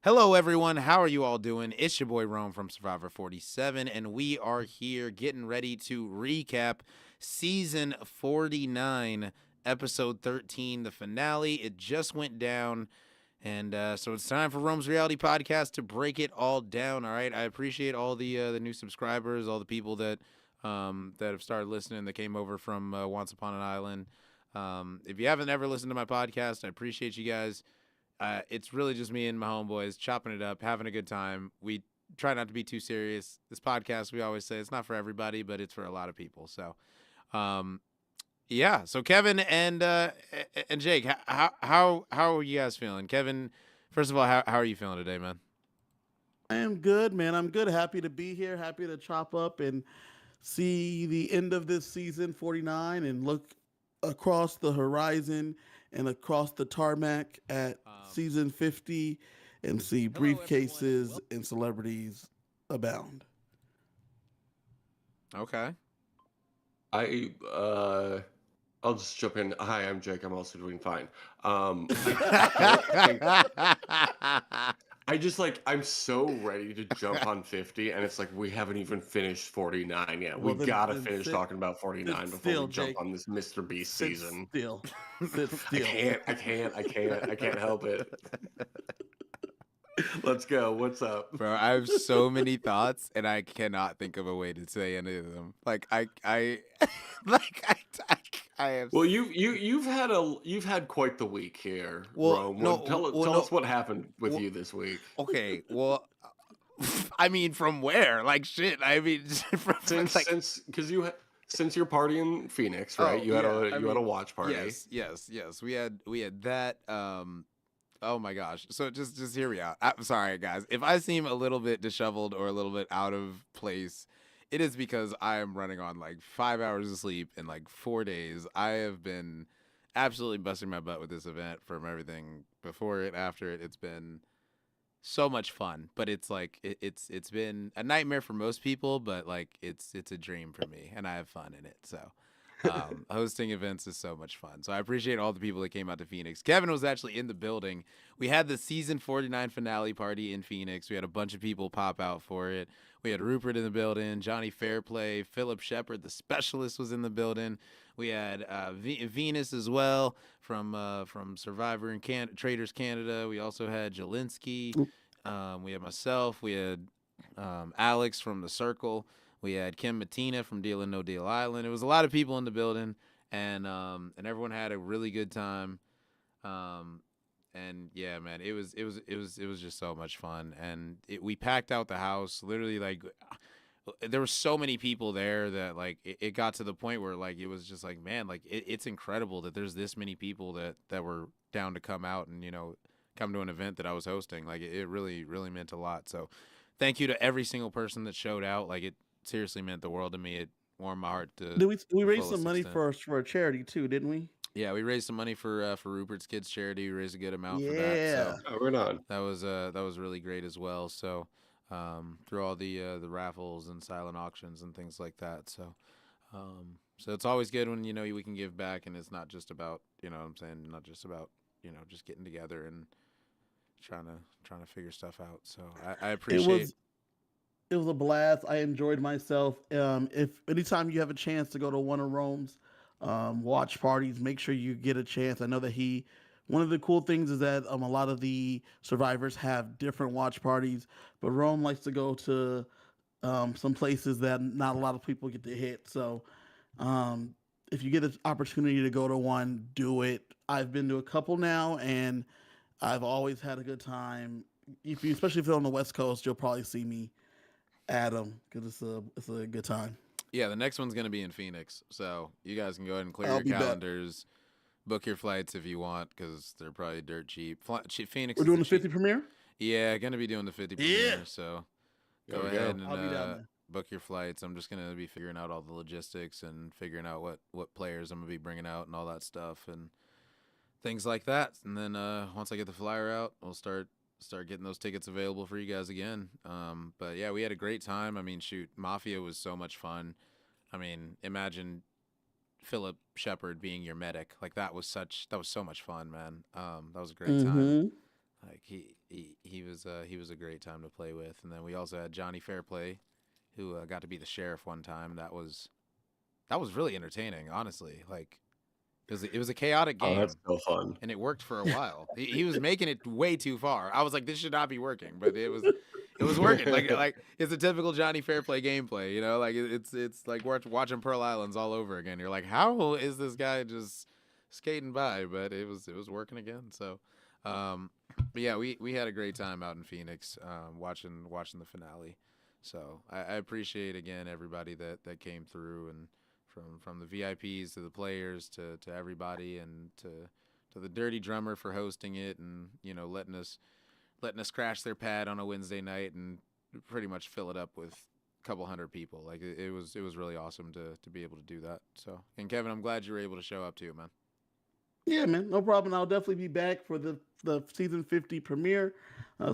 Hello, everyone. How are you all doing? It's your boy Rome from Survivor 47, and we are here getting ready to recap season 49, episode 13, the finale. It just went down, and so it's time for Rome's Reality Podcast to break it all down. All right. I appreciate all the new subscribers, all the people that have started listening that came over from Once Upon an Island. If you haven't ever listened to my podcast, I appreciate you guys. It's really just me and my homeboys chopping it up, having a good time. We try not to be too serious. This podcast, we always say it's not for everybody, but it's for a lot of people. So, um, yeah. So Kevin and Jake, how are you guys feeling? Kevin, first of all, how are you feeling today, man? I am good, man. I'm good. Happy to be here. Happy to chop up and see the end of this season 49 and look across the horizon and across the tarmac at season 50 and see Hello, everyone, and briefcases and celebrities abound. okay. I I'll just jump in. Hi, I'm Jake. I'm also doing fine. I don't think I just like I'm so ready to jump on 50, and it's like we haven't even finished 49 yet. We Well, then, gotta then finish sit, talking about sit 49 before we still, jump Jake. on this Mr. Beast Sit season. still. Sit I still. can't. I can't. I can't. I can't help it. Let's go. What's up? Bro, I have so many thoughts, and I cannot think of a way to say any of them. Like I have. Well, you've had quite the week here, Well, Rome. Well, no, tell well, tell no. us what happened with Well, you this week. okay, well, I mean, from where? Like, shit. I mean, from like. Since you're partying in Phoenix, right? Oh You had yeah, a I you had a mean, watch party. yes. We had that. Oh my gosh. So just hear me out. I'm sorry, guys. If I seem a little bit disheveled or a little bit out of place, it is because I am running on like 5 hours of sleep in like 4 days. I have been absolutely busting my butt with this event from everything before it, after it. It's been so much fun, but it's like it's been a nightmare for most people, but like it's a dream for me, and I have fun in it. So hosting events is so much fun. So I appreciate all the people that came out to Phoenix. Kevin was actually in the building. We had the season 49 finale party in Phoenix. We had a bunch of people pop out for it. We had Rupert in the building, Johnny Fairplay, Philip Shepard, the specialist, was in the building. We had Venus as well from Survivor and Traders Canada. We also had Jelinski. We had myself. We had Alex from the Circle. We had Kim Matina from Deal and No Deal Island. It was a lot of people in the building, and everyone had a really good time. Um, and yeah, man, it was just so much fun, and we packed out the house. Literally, like there were so many people there that like it got to the point where like it was just like, man, like it's incredible that there's this many people that were down to come out and come to an event that I was hosting. Like it really meant a lot. So thank you to every single person that showed out. Like it seriously meant the world to me. It warmed my heart to Did we the raised some fullest money extent. for a charity too, didn't we? Yeah, we raised some money for Rupert's Kids charity. We raised a good amount for that. Yeah. So Oh, right on. that was really great as well. So through all the raffles and silent auctions and things like that. So it's always good when we can give back, and it's not just about what I'm saying, not just about just getting together and trying to figure stuff out. So I It appreciate. was it was a blast. I enjoyed myself. If anytime you have a chance to go to one of Rome's watch parties, make sure you get a chance. I know that he. One of the cool things is that a lot of the survivors have different watch parties, but Rome likes to go to some places that not a lot of people get to hit. So um, if you get an opportunity to go to one, do it. I've been to a couple now, and I've always had a good time. If you, especially if you're on the West Coast, you'll probably see me Adam, because it's a good time. Yeah, the next one's gonna be in Phoenix, so you guys can go ahead and clear I'll your be back. calendars, book your flights if you want, because they're probably dirt cheap. Phoenix We're is doing the the cheap. 50 premiere. Yeah, gonna be doing the 50 Yeah, premiere, so go There we ahead go. and I'll be down there. book your flights. I'm just gonna be figuring out all the logistics and figuring out what players I'm gonna be bringing out and all that stuff and things like that. And then once I get the flyer out, we'll start getting those tickets available for you guys again. But yeah, we had a great time. I mean, shoot, Mafia was so much fun. I mean, imagine Philip Shepard being your medic. Like that was so much fun, man. That was a great time. Mm-hmm. Like he he was a great time to play with. And then we also had Johnny Fairplay, who got to be the sheriff one time. That was really entertaining, honestly. Like it was a chaotic Oh, game, that's so fun. and it worked for a while. He was making it way too far. I was like, this should not be working, but it was working. Like it's a typical Johnny Fairplay gameplay, you know. Like it's like watching Pearl Islands all over again. You're like, how is this guy just skating by? But it was working again. So, but yeah, we had a great time out in Phoenix, watching the finale. So I appreciate again everybody that came through, and from the VIPs to the players to everybody, and to the Dirty Drummer for hosting it, and letting us crash their pad on a Wednesday night and pretty much fill it up with a couple hundred people. Like it was really awesome to be able to do that. So, and Kevin, I'm glad you were able to show up too, man. Yeah, man, no problem. I'll definitely be back for the season 50 premiere.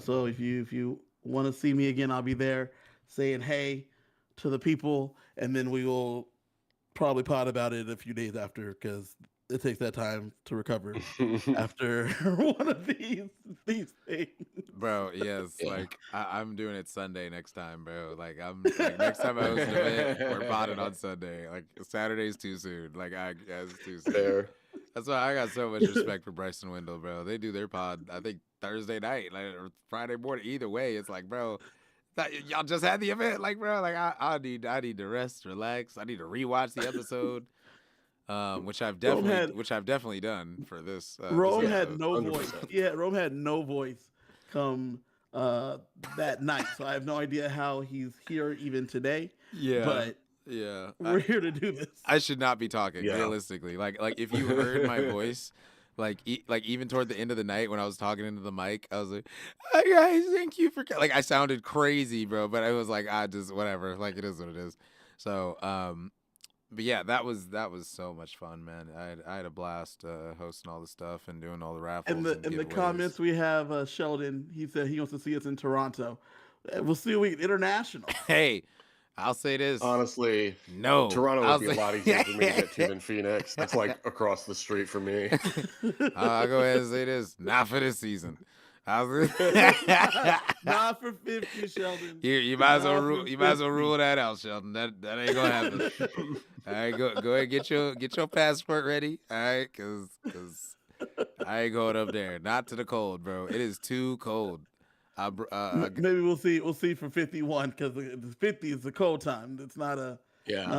So if you want to see me again, I'll be there saying hey to the people, and then we will probably pod about it a few days after, because it takes that time to recover after one of these things. Bro, yes, Yeah. like I'm doing it Sunday next time, bro. Like next time I host an event, we're podding on Sunday. Like Saturday's too soon. Like it's too soon. Fair. That's why I got so much respect for Bryson Wendell, bro. They do their pod, I think Thursday night, like, or Friday morning. Either way, it's like, bro, y'all just had the event, like, bro. Like I need to rest, relax. I need to rewatch the episode, which I've definitely done for this. Rome this had episode. no 100%. voice. Yeah, Rome had no voice come that night, so I have no idea how he's here even today. Yeah, But yeah. we're here to do this. I should not be talking Yeah. realistically. Like if you heard my voice, like even toward the end of the night when I was talking into the mic, I was like, "Hi guys, thank you for," like I sounded crazy, bro. But I was like, just whatever. Like it is what it is. So, but yeah, that was so much fun, man. I had a blast hosting all the stuff and doing all the raffles. In the giveaways. comments we have Sheldon. He said he wants to see us in Toronto. We'll see we international. Hey, I'll say this. Honestly, No, Toronto I'll would be a say- lot easier for me to get to than Phoenix. That's like across the street from me. I'll go ahead and say this. Not for this season. Not for 50, Sheldon. You might as well Not for rule that out, Sheldon. That ain't gonna happen. All right, go ahead, get your passport ready. All right, cause I ain't going up there. Not to the cold, bro. It is too cold. Maybe we'll see for 51, because the 50 is the cold time. It's not a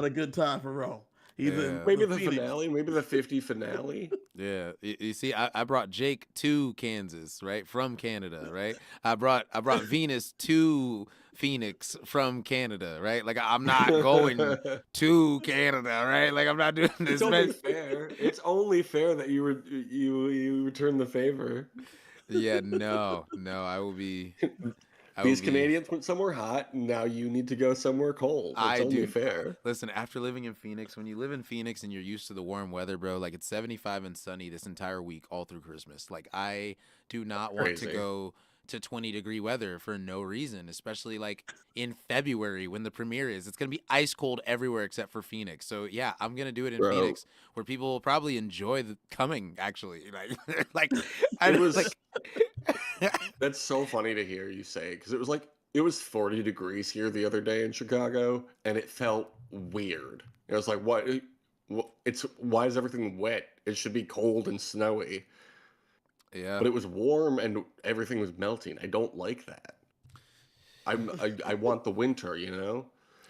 good time for Rome. He's in Yeah. Maybe the Phoenix. finale. Maybe the 50 finale. Yeah, you see, I brought Jake to Kansas, right, from Canada, right. I brought Venus to Phoenix from Canada, right. Like I'm not going to Canada, right. Like I'm not doing this. It's only man. fair. It's only fair that you return the favor. Yeah, no, I will be. These Canadians went somewhere hot, and now you need to go somewhere cold. It's only fair. Listen, after living in Phoenix, when you live in Phoenix and you're used to the warm weather, bro, like it's 75 and sunny this entire week, all through Christmas. Like I do not want to Crazy. go to 20-degree weather for no reason, especially like in February when the premiere is. It's gonna be ice cold everywhere except for Phoenix. So yeah, I'm gonna do it in Bro. Phoenix, where people will probably enjoy the coming. Actually, like I It was- like. That's so funny to hear you say, because it was 40 degrees here the other day in Chicago, and it felt weird. It was like, what? Why is everything wet? It should be cold and snowy. Yeah. But it was warm and everything was melting. I don't like that. I want the winter, you know?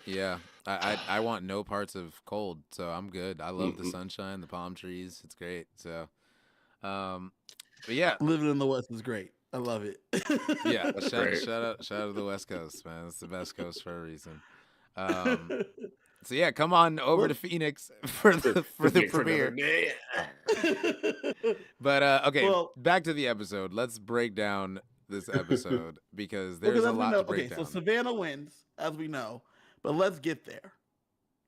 Yeah, I want no parts of cold, so I'm good. I love the Mm-mm. sunshine, the palm trees. It's great. So, but yeah, Living in the West is great. I love it. yeah. Great. Shout out to the West Coast, man. It's the best coast for a reason. So yeah, come on over to Phoenix for the premiere. day. But okay, Well- back to the episode. Let's break down this episode because there's Because a as we lot know, to break okay, down. so Savannah wins, as we know, but let's get there.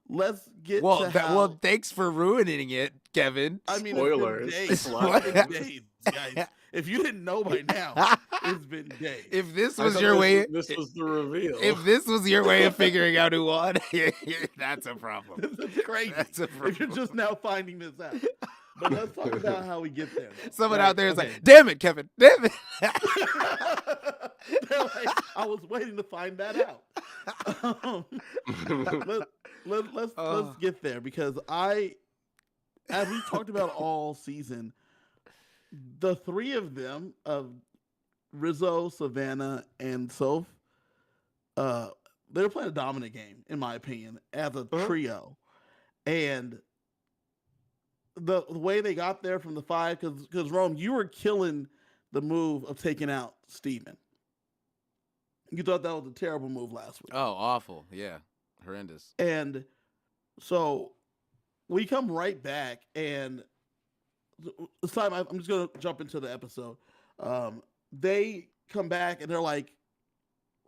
Let's get Well, to how, well, thanks for ruining it, Kevin. I mean, Spoilers. It's been What? days. It's been days, guys. If you didn't know by now, it's been days. If this I was thought your way, This was the reveal. if this was your way of figuring out who won, that's a problem. This is crazy. That's a If you're problem. just now finding this out. But let's talk about how we get there. though. Someone Right, out there is okay. like, "Damn it, Kevin! Damn it!" waiting to find that out. Um, let's Oh. get there because as we talked about all season, the three of them of Rizzo, Savannah, and Soph, they were playing a dominant game in my opinion as a trio, and the way they got there from the five because Rome, you were killing the move of taking out Steven. You thought that was a terrible move last week. Oh, awful. Yeah. Horrendous. And so we come right back, and this time I'm just going to jump into the episode. They come back, and they're like,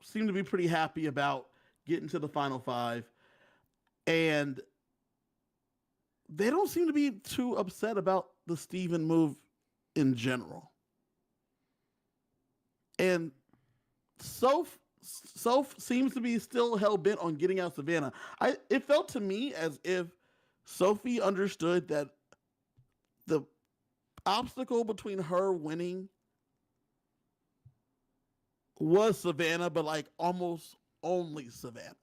seem to be pretty happy about getting to the final five. And they don't seem to be too upset about the Steven move in general. And Soph seems to be still hell-bent on getting out Savannah. It felt to me as if Sophie understood that the obstacle between her winning was Savannah, but like almost only Savannah.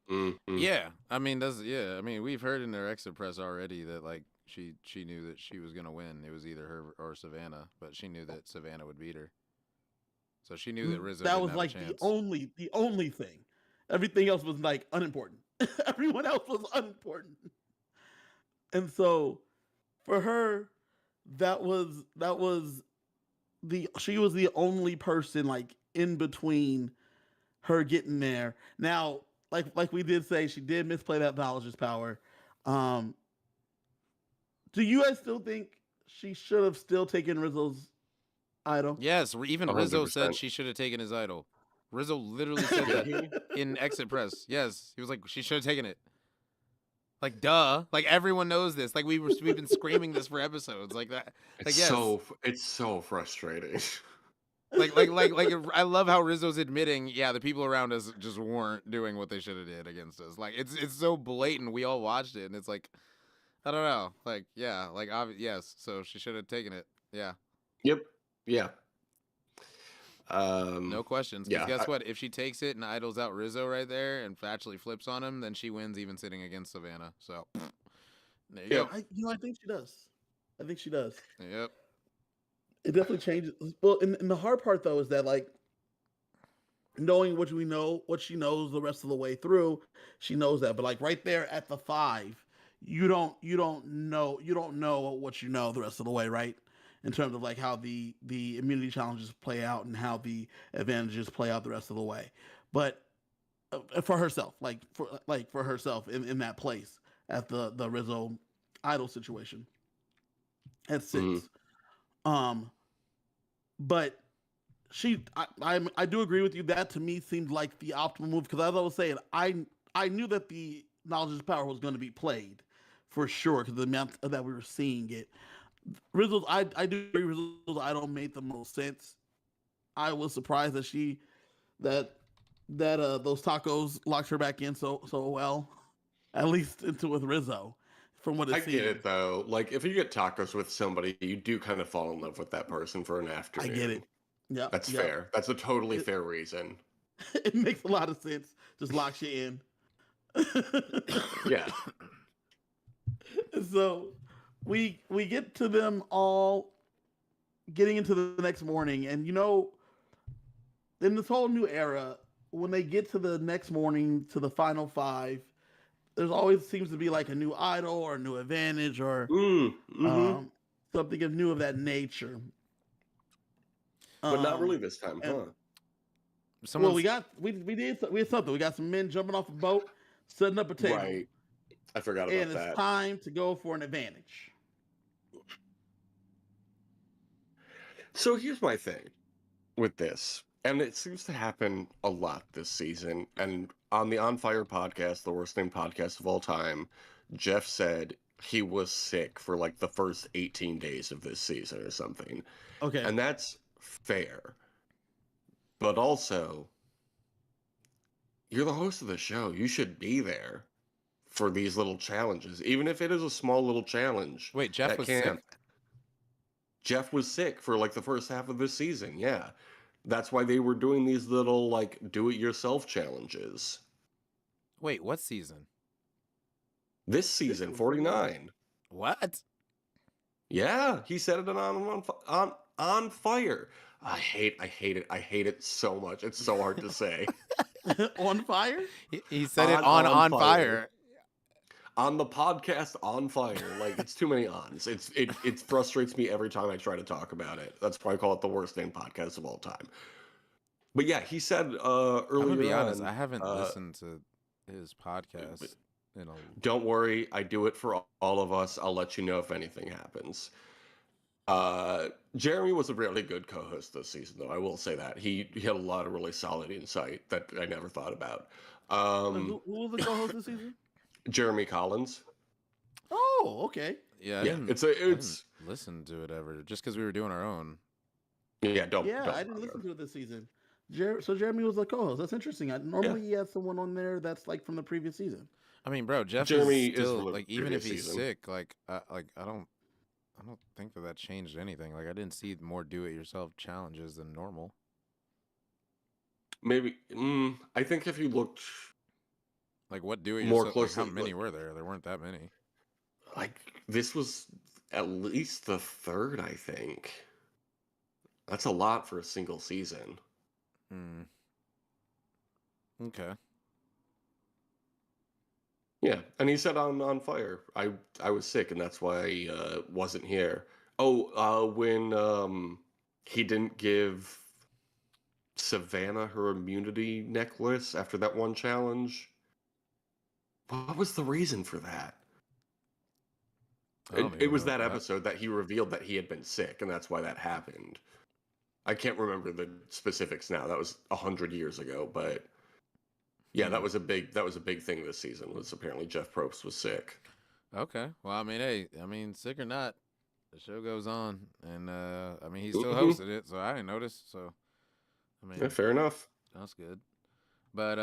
Mm-hmm. Yeah. I mean, I mean, we've heard in their exit press already that like she knew that she was gonna win. It was either her or Savannah, but she knew that Savannah would beat her. So she knew that Rizzo that didn't was have like a chance. the only thing. Everything else was like unimportant. Everyone else was unimportant. And so for her, she was the only person like in between her getting there. Now, like we did say, she did misplay that knowledge's power. Do you guys still think she should have still taken Rizzo's idol? Yes, even Rizzo 100%. said she should have taken his idol. Rizzo literally said that in exit press. Yes, he was like, she should have taken it. Like, duh. Like everyone knows this. Like we've been screaming this for episodes. Like that. It's yes. it's so frustrating. Like I love how Rizzo's admitting, yeah, the people around us just weren't doing what they should have did against us. Like it's so blatant. We all watched it, and it's like, I don't know. Like yeah, like yes. So she should have taken it. Yeah. Yep. Yeah. No questions. Because yeah, guess what? If she takes it and idles out Rizzo right there and actually flips on him, then she wins even sitting against Savannah. So there you go. I think she does. I think she does. Yep. It definitely changes. Well, and the hard part though is that like knowing what she knows the rest of the way through, she knows that. But like right there at the 5, you don't know what you know the rest of the way, right? In terms of like how the immunity challenges play out and how the advantages play out the rest of the way. But for herself, for herself in that place at the Rizzo idol situation at 6. But I do agree with you. That to me seemed like the optimal move because as I was saying, I knew that the knowledge's power was going to be played for sure because the amount that we were seeing it. Rizzo's I do agree Rizzo's idol made the most sense. I was surprised that those tacos locked her back in so well, at least into with Rizzo. From what it seems. I get it though. Like if you get tacos with somebody, you do kind of fall in love with that person for an afternoon. I get it. Yeah, that's fair. That's a totally fair reason. It makes a lot of sense. Just locks you in. Yeah. So we get to them all getting into the next morning, and in this whole new era, when they get to the next morning to the final 5, there's always seems to be like a new idol or a new advantage or something new of that nature. But not really this time, huh? Well, we had something. We got some men jumping off a boat, setting up a table. Right. I forgot about that. And it's time to go for an advantage. So here's my thing with this. And it seems to happen a lot this season. And on the On Fire podcast, the worst named podcast of all time, Jeff said he was sick for like the first 18 days of this season or something. Okay. And that's fair. But also, you're the host of the show. You should be there for these little challenges, even if it is a small little challenge. Wait, Jeff was sick? Jeff was sick for like the first half of this season, yeah. That's why they were doing these little like do-it-yourself challenges. Wait, what season? This season, 49. What? Yeah, he said it on fire. I hate it. I hate it so much. It's so hard to say. On fire? He said it on fire. On the podcast on fire. Like it's too many ons. It frustrates me every time I try to talk about it. That's why I call it the worst named podcast of all time. But yeah, he said earlier I'm gonna be honest, on, I haven't listened to his podcast in a don't worry, I do it for all of us. I'll let you know if anything happens. Jeremy was a really good co-host this season, though. I will say that he had a lot of really solid insight that I never thought about. Who was the co-host this season? Jeremy Collins. Oh, okay. yeah. I Yeah, didn't, it's I didn't listen to it ever just because we were doing our own. yeah. Don't I didn't listen to it this season. So Jeremy was the co-host. That's interesting. Normally he has someone on there that's like from the previous season. I mean, bro, Jeff Jeremy is is still from the like even if previous he's season. sick, I don't think that changed anything. Like I didn't see more do-it-yourself challenges than normal. Maybe. I think if you looked Like what do-it-yourself? more Like, closely, how many were there? There weren't that many. like this was at least the third, I think. That's a lot for a single season. Hmm. Okay. Yeah, and he said on fire. I was sick, and that's why I wasn't here. Oh, when he didn't give Savannah her immunity necklace after that one challenge. What was the reason for that? I don't It even was know that episode that he revealed that he had been sick, and that's why that happened. I can't remember the specifics now. That was 100 years ago, but yeah, that was a big thing this season. Was apparently Jeff Probst was sick. Okay. Well, I mean, hey, sick or not, the show goes on, and I mean, he still Mhm. hosted it, so I didn't notice. So, I mean, Yeah, fair enough. that's good. But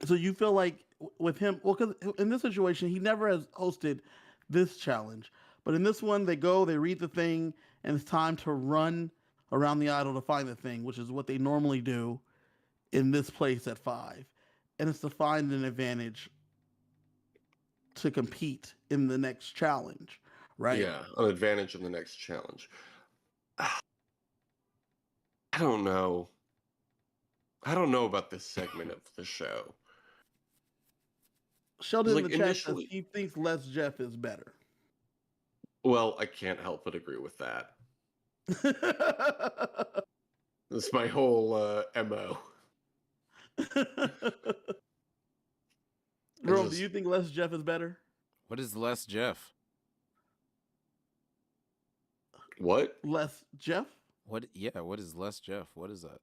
So you feel like with him, well, because in this situation, he never has hosted this challenge, but in this one, they read the thing, and it's time to run around the idol to find the thing, which is what they normally do in this place at 5, and it's to find an advantage to compete in the next challenge, right? Yeah, an advantage in the next challenge. I don't know. I don't know about this segment of the show. Sheldon in Like the chat initially, says he thinks less Jeff is better. well, I can't help but agree with that. That's my whole MO. Rome, do you think less Jeff is better? what is less Jeff? What? Less Jeff? What? Yeah. What is less Jeff? What is that?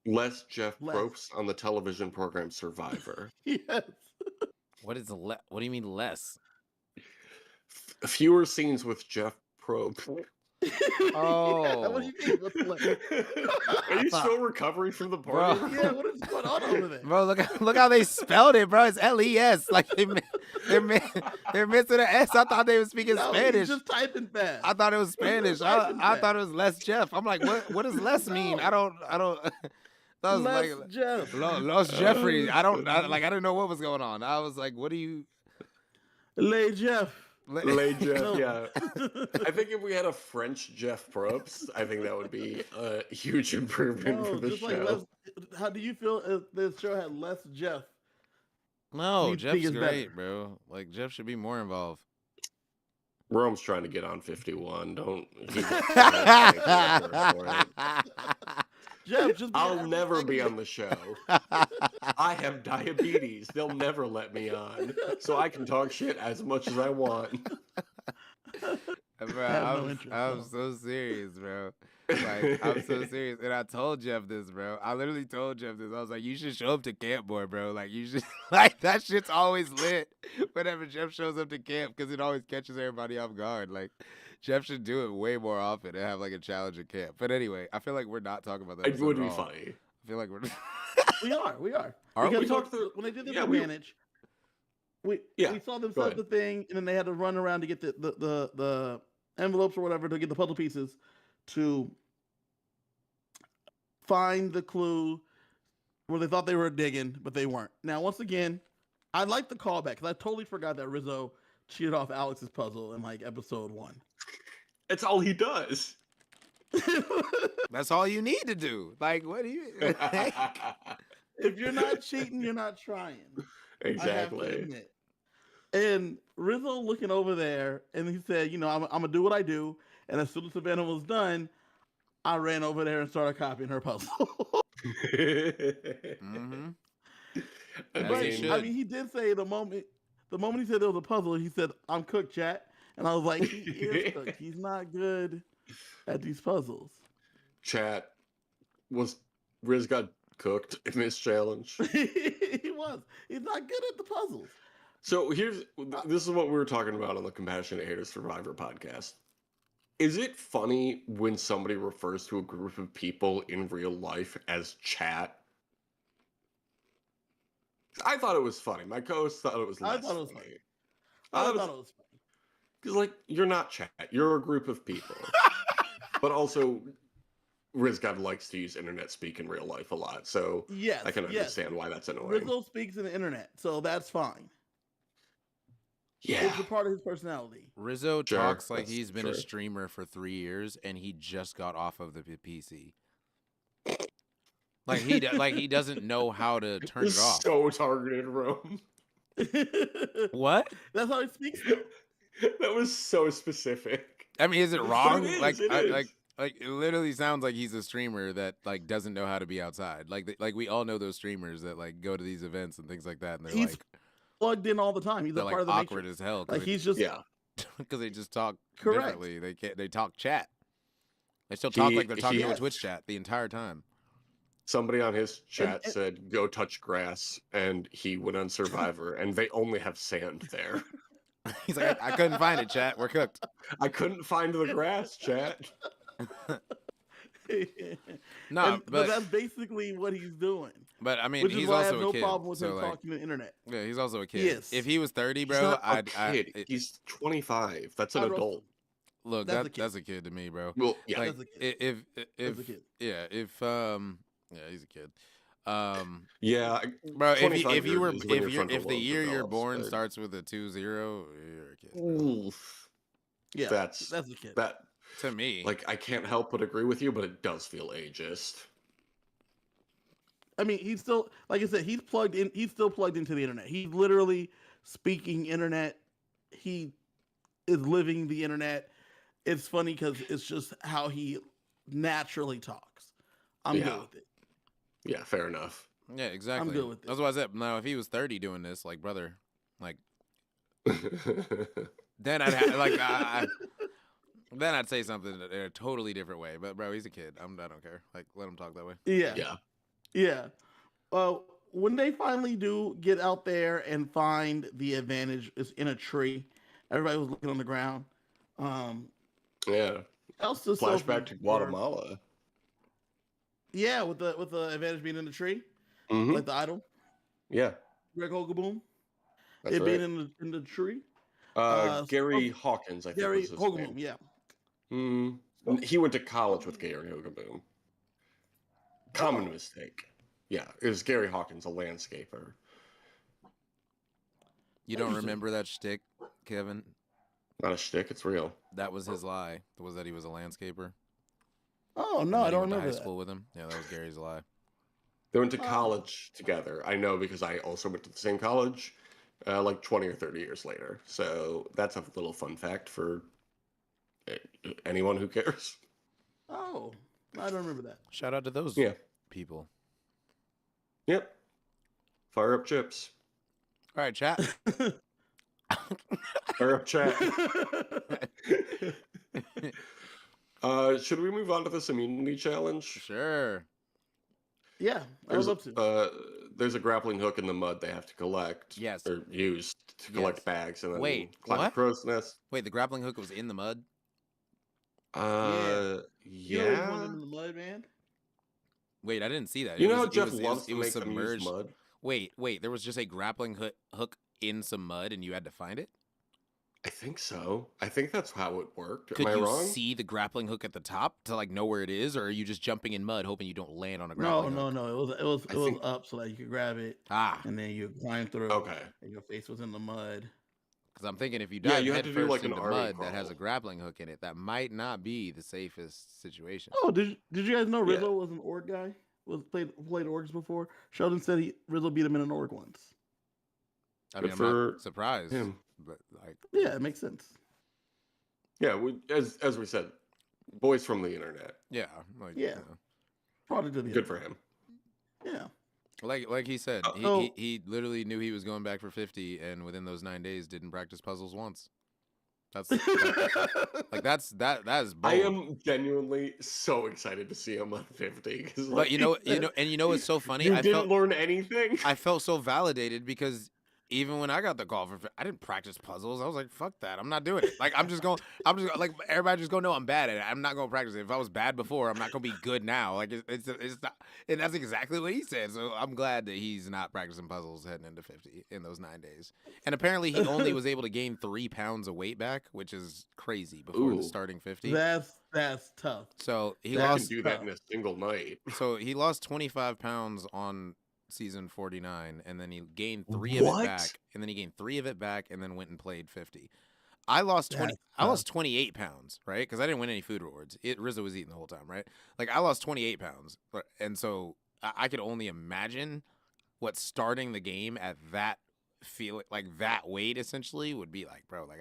Less Jeff Less. Probst on the television program Survivor. Yes. What is What do you mean less? Fewer scenes with Jeff Probst. Oh. What do you mean? What's less? Are you still recovering from the party? Bro. Yeah, what is going on over there? Bro, look how they spelled it, bro. It's LES. Like they're missing an S. I thought they were speaking No, Spanish. he's just typing fast. I thought it was Spanish. typing I fast. thought it was less Jeff. I'm like, what does less mean? I don't. That was Less like Jeff. Los Jeffrey. I didn't know what was going on. I was like, what do you? Lay Jeff. Lay Jeff, No. yeah. I think if we had a French Jeff Probst, I think that would be a huge improvement No, for the just show. like less. How do you feel if this show had less Jeff? No, You think Jeff's it's better? great, bro. Like Jeff should be more involved. Rome's trying to get on 51. Don't. Jeff, just be I'll an never be average on the show. I have diabetes. They'll never let me on. So I can talk shit as much as I want. Bro, I have no interest, I'm no. so serious, bro. Like, I'm so serious. And I told Jeff this, bro. I literally told Jeff this. I was like, you should show up to camp more, bro. Like, you should, like, that shit's always lit whenever Jeff shows up to camp because it always catches everybody off guard. Like, Jeff should do it way more often and have, like, a challenge at camp. But anyway, I feel like we're not talking about that. It would episode be at all. funny. I feel like we're. We are. Are Because we? Talked through- when they did this yeah, we- advantage, we Yeah, saw them go set ahead. the thing, and then they had to run around to get the envelopes or whatever to get the puzzle pieces to find the clue where they thought they were digging, but they weren't. Now, once again, I like the callback because I totally forgot that Rizzo cheated off Alex's puzzle in like episode 1. It's all he does. That's all you need to do. Like, what do you? If you're not cheating, you're not trying. I have to Exactly. admit. And Rizzo looking over there, and he said, "You know, I'm gonna do what I do." And as soon as Savannah was done, I ran over there and started copying her puzzle. Mm-hmm. I As But he mean, should. I mean, he did say the moment he said there was a puzzle, he said, "I'm cooked, chat," and I was like, "He is cooked. He's not good at these puzzles." chat was Riz got cooked in this challenge. He was. He's not good at the puzzles. So this is what we were talking about on the Compassionate Hater Survivor podcast. Is it funny when somebody refers to a group of people in real life as chat? I thought it was funny. My co-host thought it was I less thought it was funny. funny. I I thought thought it was funny. because like you're not chat. You're a group of people. But also, RizGod likes to use internet speak in real life a lot, so Yes, I can yes. understand why that's annoying. Rizzo speaks in the internet, so that's fine. Yeah. It's a part of his personality. Rizzo Sure, talks like that's he's been a true. streamer for 3 years, and he just got off of the PC. Like he doesn't know how to turn it off. So targeted, Rome. What? That's how he speaks. Though. That was so specific. I mean, is it But wrong? it is, Like, it is. like it literally sounds like he's a streamer that like doesn't know how to be outside. Like we all know those streamers that like go to these events and things like that, and they're He's like plugged in all the time. He's a they're part like of the awkward matrix. as hell Like he's just Yeah. because they just talk Correct. differently. They talk chat. They still talk like they're talking to a Yes. Twitch chat the entire time. Somebody on his chat and- said, "Go touch grass," and he went on Survivor, and they only have sand there. He's like, I couldn't find it, chat. We're cooked. I couldn't find the grass, chat. No, but but that's basically what he's doing. but I mean, Which is he's why I also have a no kid. problem with so him like, talking to the internet. yeah, he's also a kid. Yes. If he was 30, He's bro, not a I'd kid. He's 25. That's an I roast adult. him. look. That's a That kid. that's a kid to me, bro. Well, yeah. Like That's a kid. if That's a kid. yeah, if yeah, he's a kid. Yeah. Bro, 25 if you were years is when your if frontal the lobe year you're develops, born but- starts with a 20, you're a kid. Oof. Yeah, That's that's a kid. that. To me, Like, I can't help but agree with you, but it does feel ageist. I mean, he's still, like I said, he's plugged in. He's still plugged into the internet. He's literally speaking internet. He is living the internet. It's funny because it's just how he naturally talks. I'm Yeah. good with it. Yeah, fair enough. yeah, exactly. good with That's what I said. Now, if he was 30 doing this, like brother, like then then I'd say something in a totally different way. But bro, he's a kid. I don't care. Like let him talk that way. Yeah, Yeah. yeah. When they finally do get out there and find the advantage is in a tree, everybody was looking on the ground. Yeah. Elsa's Flashback to Guatemala. Yeah, with the advantage being in the tree, Mhm. like the idol, Yeah. Greg Hogaboom, That's it being right. in the tree. Gary Hawkins, I think Gary was his Hogaboom, name. yeah. He went to college with Gary Hogaboom. Common mistake. Yeah, it was Gary Hawkins, a landscaper. You don't Interesting. remember that shtick, Kevin? Not a shtick, it's real. That was his lie. Was that he was a landscaper? Oh And no, that I he don't went to remember high that. school with him. Yeah, that was Gary's lie. They went to Oh. college together. I know because I also went to the same college, like 20 or 30 years later. So that's a little fun fact for anyone who cares. Oh, I don't remember that. Shout out to those Yeah. people. Yep. Fire up chips. All right, chat. Fire up chat. Should we move on to this immunity challenge? Sure. Yeah, I would love to. There's a grappling hook in the mud they have to collect. Yes. Or use to collect Yes. bags and then Wait, climb a what? crow's nest. Wait, the grappling hook was in the mud? You know he's one of Yeah. them in the mud, man. Wait, I didn't see that. You It know how was- it Jeff was- loves it to was make them use submerged. mud? Wait, there was just a grappling hook in some mud and you had to find it? I think so. I think that's how it worked. Am Could I you wrong? see the grappling hook at the top to like know where it is, or are you just jumping in mud hoping you don't land on a No, grappling no, hook? no. It I was think. up so that you could grab it, Ah, and then you climb through, Okay. and your face was in the mud. because I'm thinking if you Yeah, dive you have to do headfirst like an into army mud that has a crawl. grappling hook in it, that might not be the safest situation. Oh, did you guys know Yeah. Rizzo was an org guy? Was played orgs before? Sheldon said Rizzo beat him in an org once. I Good mean, I'm not for surprised, him. but like, Yeah, it makes sense. Yeah, as we said, boys from the internet. yeah, like, Yeah. Product of the Good for internet. him. Yeah. like he said, he So he literally knew he was going back for 50, and within those 9 days, didn't practice puzzles once. That's like that is I bold. am genuinely so excited to see him on 50. 'Cause, But like, you know what's so funny? you I didn't felt learn anything. I felt so validated because even when I got the call I didn't practice puzzles. I was like, fuck that. I'm not doing it. Like, I'm just like, everybody just gonna know I'm bad at it. I'm not gonna practice it. If I was bad before, I'm not gonna be good now. Like, it's not, and that's exactly what he said. So I'm glad that he's not practicing puzzles heading into 50 in those 9 days. And apparently he only was able to gain 3 pounds of weight back, which is crazy before the Ooh. starting 50. that's tough. So he You That's can lost, do that in a single night. so he lost 25 pounds on season 49, and then he gained 3 of it What? back, and then he gained 3 of it back, and then went and played 50. I lost 20. That's I lost tough. 28 pounds, right? Because I didn't win any food rewards. Rizzo was eating the whole time, right? Like, I lost 28 pounds, and so I could only imagine what starting the game at that like that weight essentially would be like, bro. Like,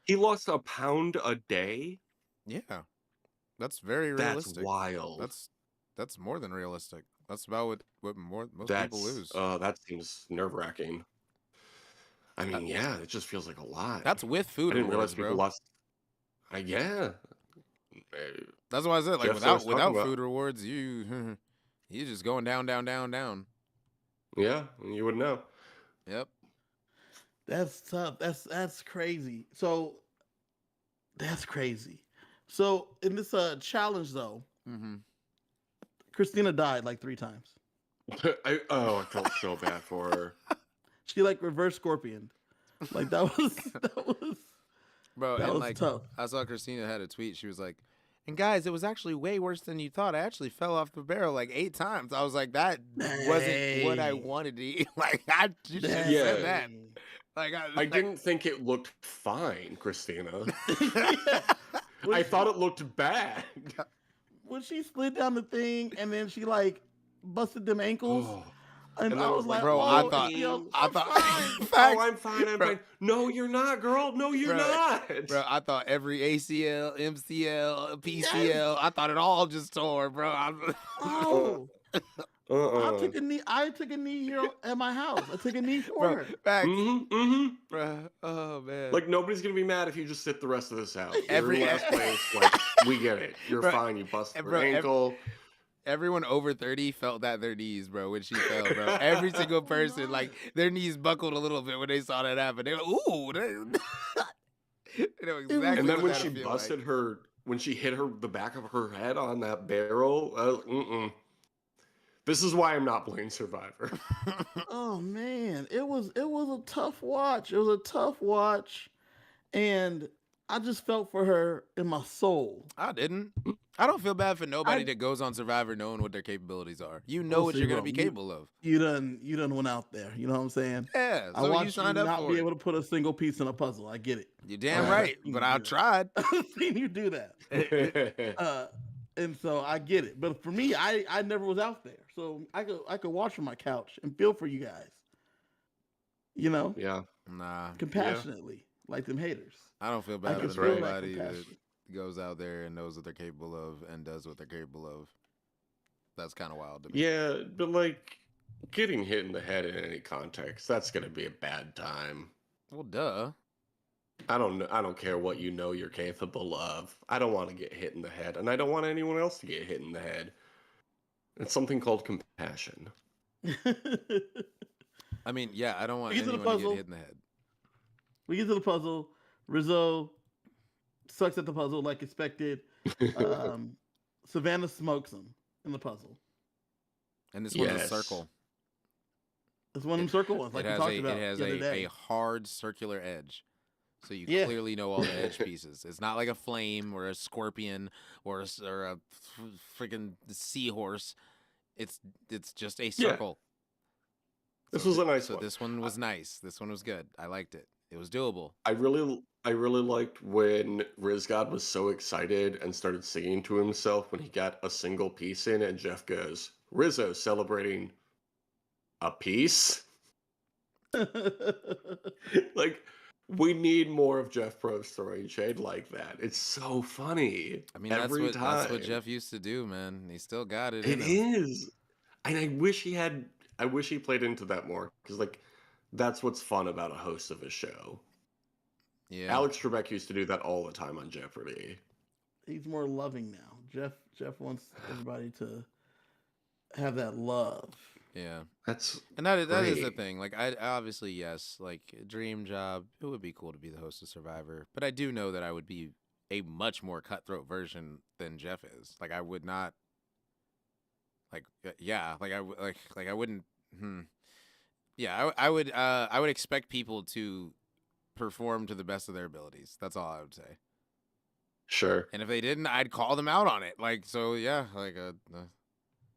He lost a pound a day? yeah, that's very That's realistic. wild. That's more than realistic. That's about what most people lose. That seems nerve-wracking. I That- mean, yeah, it just feels like a lot. That's with I food didn't realize rewards, people bro. lost. Yeah. That's why I said, like, Jeff starts without talking about. food rewards, you just going down, down, down, down. Yeah, you would know. Yep. That's tough. That's crazy. So that's crazy. So in this challenge though, Mm-hmm. Christina died like 3 times. I felt so bad for her. She like reverse scorpion. Like that was Bro, that and was like, tough. I saw Christina had a tweet. She was like, and guys, it was actually way worse than you thought. I actually fell off the barrel like 8 times. I was like, that wasn't what I Dang. wanted to eat. Like, you should have Yeah. said that. Dang. Like, I didn't think it looked fine, Christina. Yeah. I thought it looked bad. When she slid down the thing and then she like busted them ankles, Oh. and And I then was like, bro, "Oh, I thought- yo, I I'm thought- fine." Facts. I'm fine. I'm Bro. fine. No, you're not, girl. No, you're Bro. not. Bro, I thought every ACL, MCL, PCL, I thought it all just tore, bro. Oh, Uh-uh. I took a knee here at my house. I took a knee for Bro, her. facts, Mm-hmm. bro. Oh man. Like nobody's gonna be mad if you just sit the rest of this out. Every- Your last place, like we get it. You're Bro, fine. You busted bro, your ankle. Everyone over 30 felt that their knees, bro, when she fell, bro. Every single person, like, their knees buckled a little bit when they saw that happen. They were, ooh. They know exactly And then what when that'll she feel busted like. her, when she hit the back of her head on that barrel, this is why I'm not playing Survivor. Oh man, it was a tough watch. It was a tough watch, and I just felt for her in my soul. I didn't. I don't feel bad for nobody I- that goes on Survivor knowing what their capabilities are. You know Oh, what so you're you going to be don't. capable of. You done went out there. You know what I'm saying? Yeah, I so you watched you signed up not for be it. able to put a single piece in a puzzle. I get it. You're damn I've right, seen but you I do that. tried. I've seen you do that. And so I get it. But for me, I never was out there, so I could watch from my couch and feel for you guys. You know, Yeah. Nah, compassionately, like them haters. I don't feel I bad can for feel that nobody that compassion. goes out there and knows what they're capable of and does what they're capable of. That's kind of wild to me. Yeah, but like getting hit in the head in any context, that's gonna be a bad time. Well, duh. I don't care what you know you're capable of. I don't want to get hit in the head, and I don't want anyone else to get hit in the head. It's something called compassion. I mean, yeah, I don't want We get to the anyone to get puzzle. hit in the head. We get to the puzzle. Rizzo sucks at the puzzle like expected. Savannah smokes him in the puzzle. And this one's a Yes. circle. It's one of them circle ones, like it we has talked it about has the other day. a hard circular edge. So you Yeah. clearly know all the edge pieces. It's not like a flame or a scorpion or a freaking seahorse. It's just a Yeah, circle. this was a nice So one. this one was nice. This one was good. I liked it. It was doable. I really liked when Rizgod was so excited and started singing to himself when he got a single piece in, and Jeff goes, "Rizzo celebrating a piece." Like, we need more of Jeff Probst throwing shade like that. It's so funny I mean, every that's what time. Jeff used to do, man. He still got it It in him. is, and I wish he had. I wish he played into that more because, like, that's what's fun about a host of a show. Yeah. Alex Trebek used to do that all the time on Jeopardy. He's more loving now. Jeff wants everybody to have that love. Yeah. That's And that is the great. thing. Like, I obviously, yes, like dream job. It would be cool to be the host of Survivor, but I do know that I would be a much more cutthroat version than Jeff is. Like, I would not. Like, yeah, like I wouldn't. Yeah, I would expect people to perform to the best of their abilities. That's all I would say. Sure. And if they didn't, I'd call them out on it. Like, so yeah, like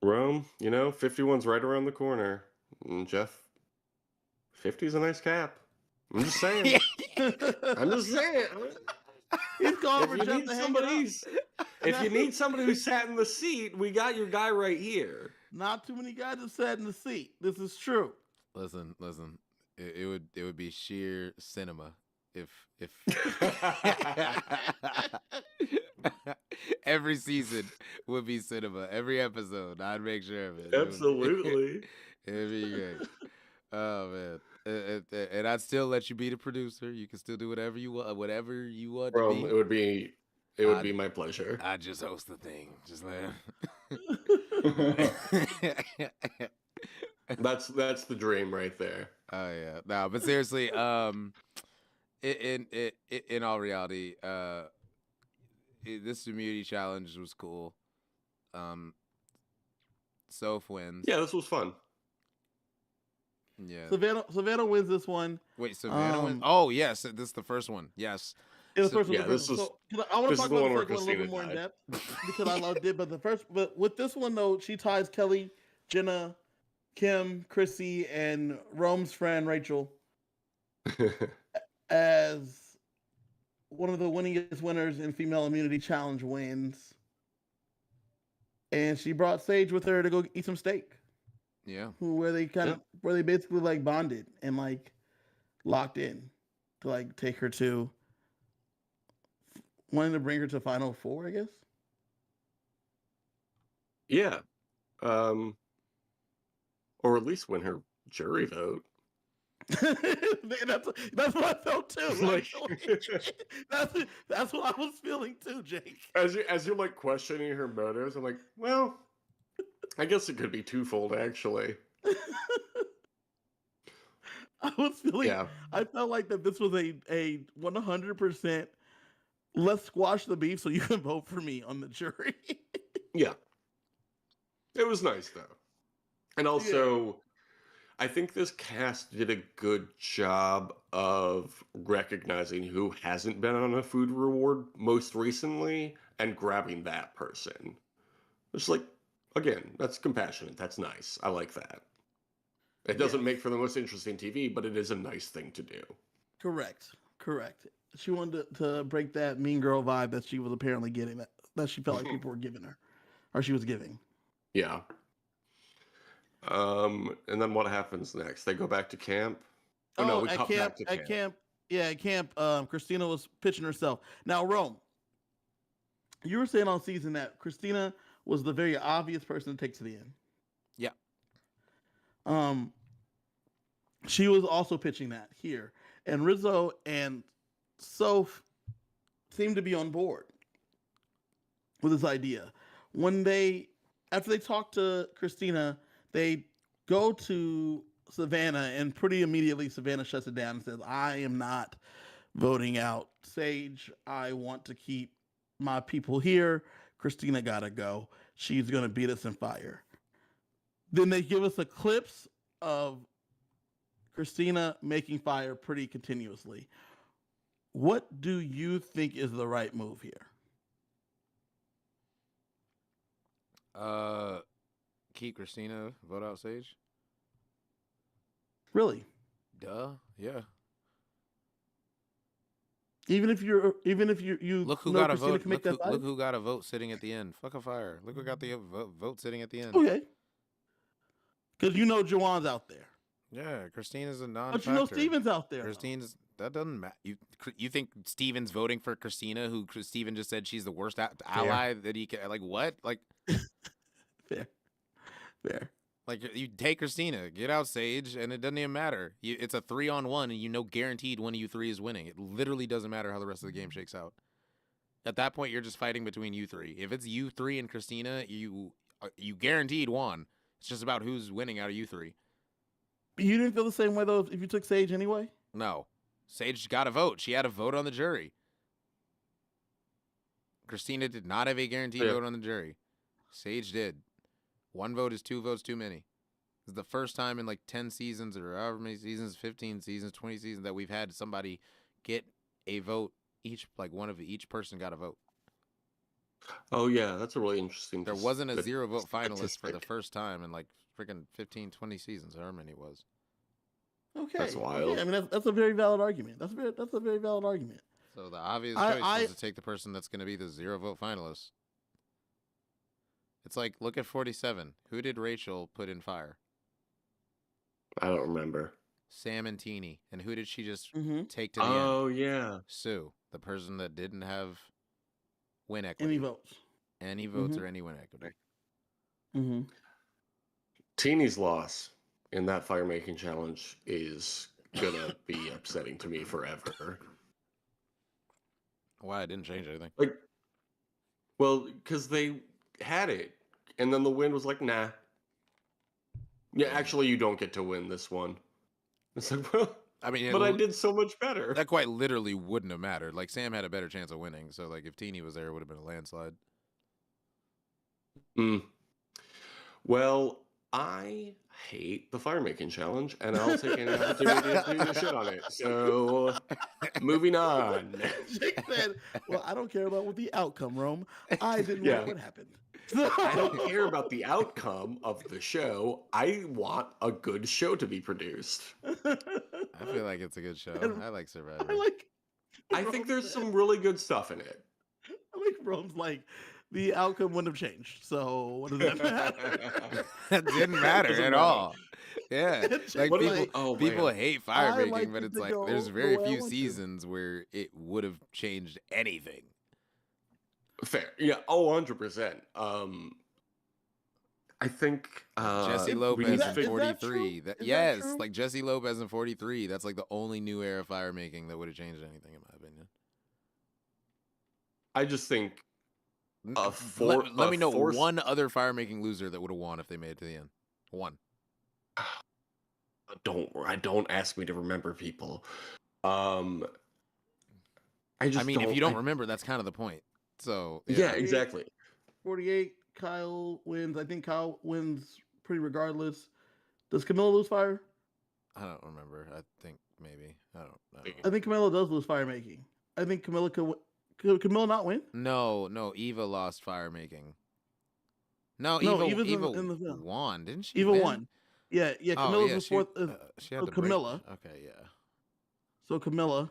Rome, 51's right around the corner. And Jeff, 50's a nice cap. I'm just saying. I'm just saying. He's calling for If you Jeff need to hang it somebody, up. if you need somebody who sat in the seat, we got your guy right here. Not too many guys have sat in the seat. This is true. listen. It would be sheer cinema if every season would be cinema. Every episode, I'd make sure of it. Absolutely. It'd be great. Oh man. And I'd still let you be the producer. You can still do whatever you want to Rome, be. it would be my pleasure. I just host the thing. Just let. That's the dream right there. Oh yeah, no, but seriously, in all reality, this immunity challenge was cool. Soph wins. Yeah, this was fun. Yeah. Savannah wins this one. Wait, Savannah wins. Oh yes, this is the first one. Yes. It was So- first one. yeah, this was- So, I want to this talk is the about one the where second one a little bit Christina more in died. depth because I loved it. But with this one though, she ties Kelly, Jenna, Kim, Chrissy, and Rome's friend Rachel as one of the winningest winners in Female Immunity Challenge wins. And she brought Sage with her to go eat some steak, Yeah. where they basically like bonded and like locked in to like take her to wanting to bring her to Final Four, I guess. Yeah. Or at least win her jury vote. that's what I felt too. Like- actually. That's what I was feeling too, Jake. As you're like questioning her motives, I'm like, well, I guess it could be twofold actually. I was feeling. Yeah. I felt like that this was a 100%. Let's squash the beef so you can vote for me on the jury. Yeah. It was nice though. And also, I think this cast did a good job of recognizing who hasn't been on a food reward most recently and grabbing that person. It's like, again, that's compassionate. That's nice. I like that. It doesn't Yes. make for the most interesting TV, but it is a nice thing to do. Correct. She wanted to break that mean girl vibe that she was apparently getting, that she felt like people were giving her, or she was giving. Yeah. And then what happens next? They go back to camp. Oh, no, we cut back to camp. At camp, Christina was pitching herself. Now, Rome, you were saying on season that Christina was the very obvious person to take to the end. Yeah. She was also pitching that here, and Rizzo and Soph seemed to be on board with this idea. After they talked to Christina, they go to Savannah, and pretty immediately Savannah shuts it down and says, I am not voting out Sage. I want to keep my people here. Christina gotta go. She's gonna beat us in fire. Then they give us a clips of Christina making fire pretty continuously. What do you think is the right move here? Keep Christina, vote out Sage. Really? Duh. Yeah. Even if you Look who know got a Christina vote. can make that Look five? who got a vote sitting at the end. Fuck a fire. Look who got the vote sitting at the end. Okay. Because you know Jawan's out there. Yeah, Christina's a But non-factor. you know Steven's out there. Christine's that doesn't matter. You think Steven's voting for Christina, who Steven just said she's the worst ally that he can? Like what? Like Fair. Fair. like you take Christina, get out Sage, and it doesn't even matter. It's a 3-on-1, and you know guaranteed one of you three is winning. It literally doesn't matter how the rest of the game shakes out. At that point, you're just fighting between you three. If it's you three and Christina, you guaranteed won. It's just about who's winning out of you three. You didn't feel the same way though if you took Sage anyway? No. Sage got a vote. She had a vote on the jury. Christina did not have a guaranteed vote on the jury. Sage did. One vote is 2 votes too many. It's the first time in like 10 seasons or however many seasons, 15 seasons, 20 seasons that we've had somebody get a vote each, like one of each person got a vote. Oh yeah, that's a really interesting. There wasn't a good 0 vote finalist for the statistic. first time in like freaking 15, 20 seasons, however many it was. Okay. That's wild. Okay. I mean that's a very valid argument. That's a very valid argument. So the obvious choice is to take the person that's going to be the 0 vote finalist. It's like, look at 47. Who did Rachel put in fire? I don't remember. Sam and Teeny. And who did she just Mm-hmm. take to the end? Oh yeah. Sue, the person that didn't have win equity. Any votes. Any votes or any win equity. Mm-hmm. Teeny's loss in that fire making challenge is gonna be upsetting to me forever. Why? It didn't change anything. Like, well, because they had it, and then the wind was like, nah. Yeah, actually, you don't get to win this one. It's like, well, I mean, but I did so much better. That quite literally wouldn't have mattered. Like, Sam had a better chance of winning. So, like, if Teeny was there, it would have been a landslide. Well, I hate the fire making challenge, and I'll take any opportunity to shit on it. So, moving on. Jake said, "Well, I don't care about what the outcome, Rome. I didn't like what happened." I don't care about the outcome of the show. I want a good show to be produced. I feel like it's a good show. I like Survivor. I think there's some really good stuff in it. I like Rome's like, the outcome wouldn't have changed. So what does that matter? It didn't matter at all. Yeah, like people hate fire making, like but it it's to like go there's the very way I few want to. seasons where it would have changed anything. Fair, yeah, 100%. I think Jesse Lopez need to in fig- 43. Is that Yes, true? like Jesse Lopez in 43. That's like the only new era fire making that would have changed anything, in my opinion. I just think Let me know one other fire making loser that would have won if they made it to the end. One. Don't ask me to remember people. I mean, if you don't remember, that's kind of the point. So yeah, exactly. 48. Kyle wins. I think Kyle wins pretty regardless. Does Camilla lose fire? I don't remember. I think maybe. I don't know. I think Camilla does lose fire making. I think Camilla could Camilla not win? No, Eva lost fire making. No, Eva's Eva in the film. won, didn't she? Eva win? won. Yeah, Camilla's the fourth. She had the Camilla. break. Okay, yeah. So Camilla.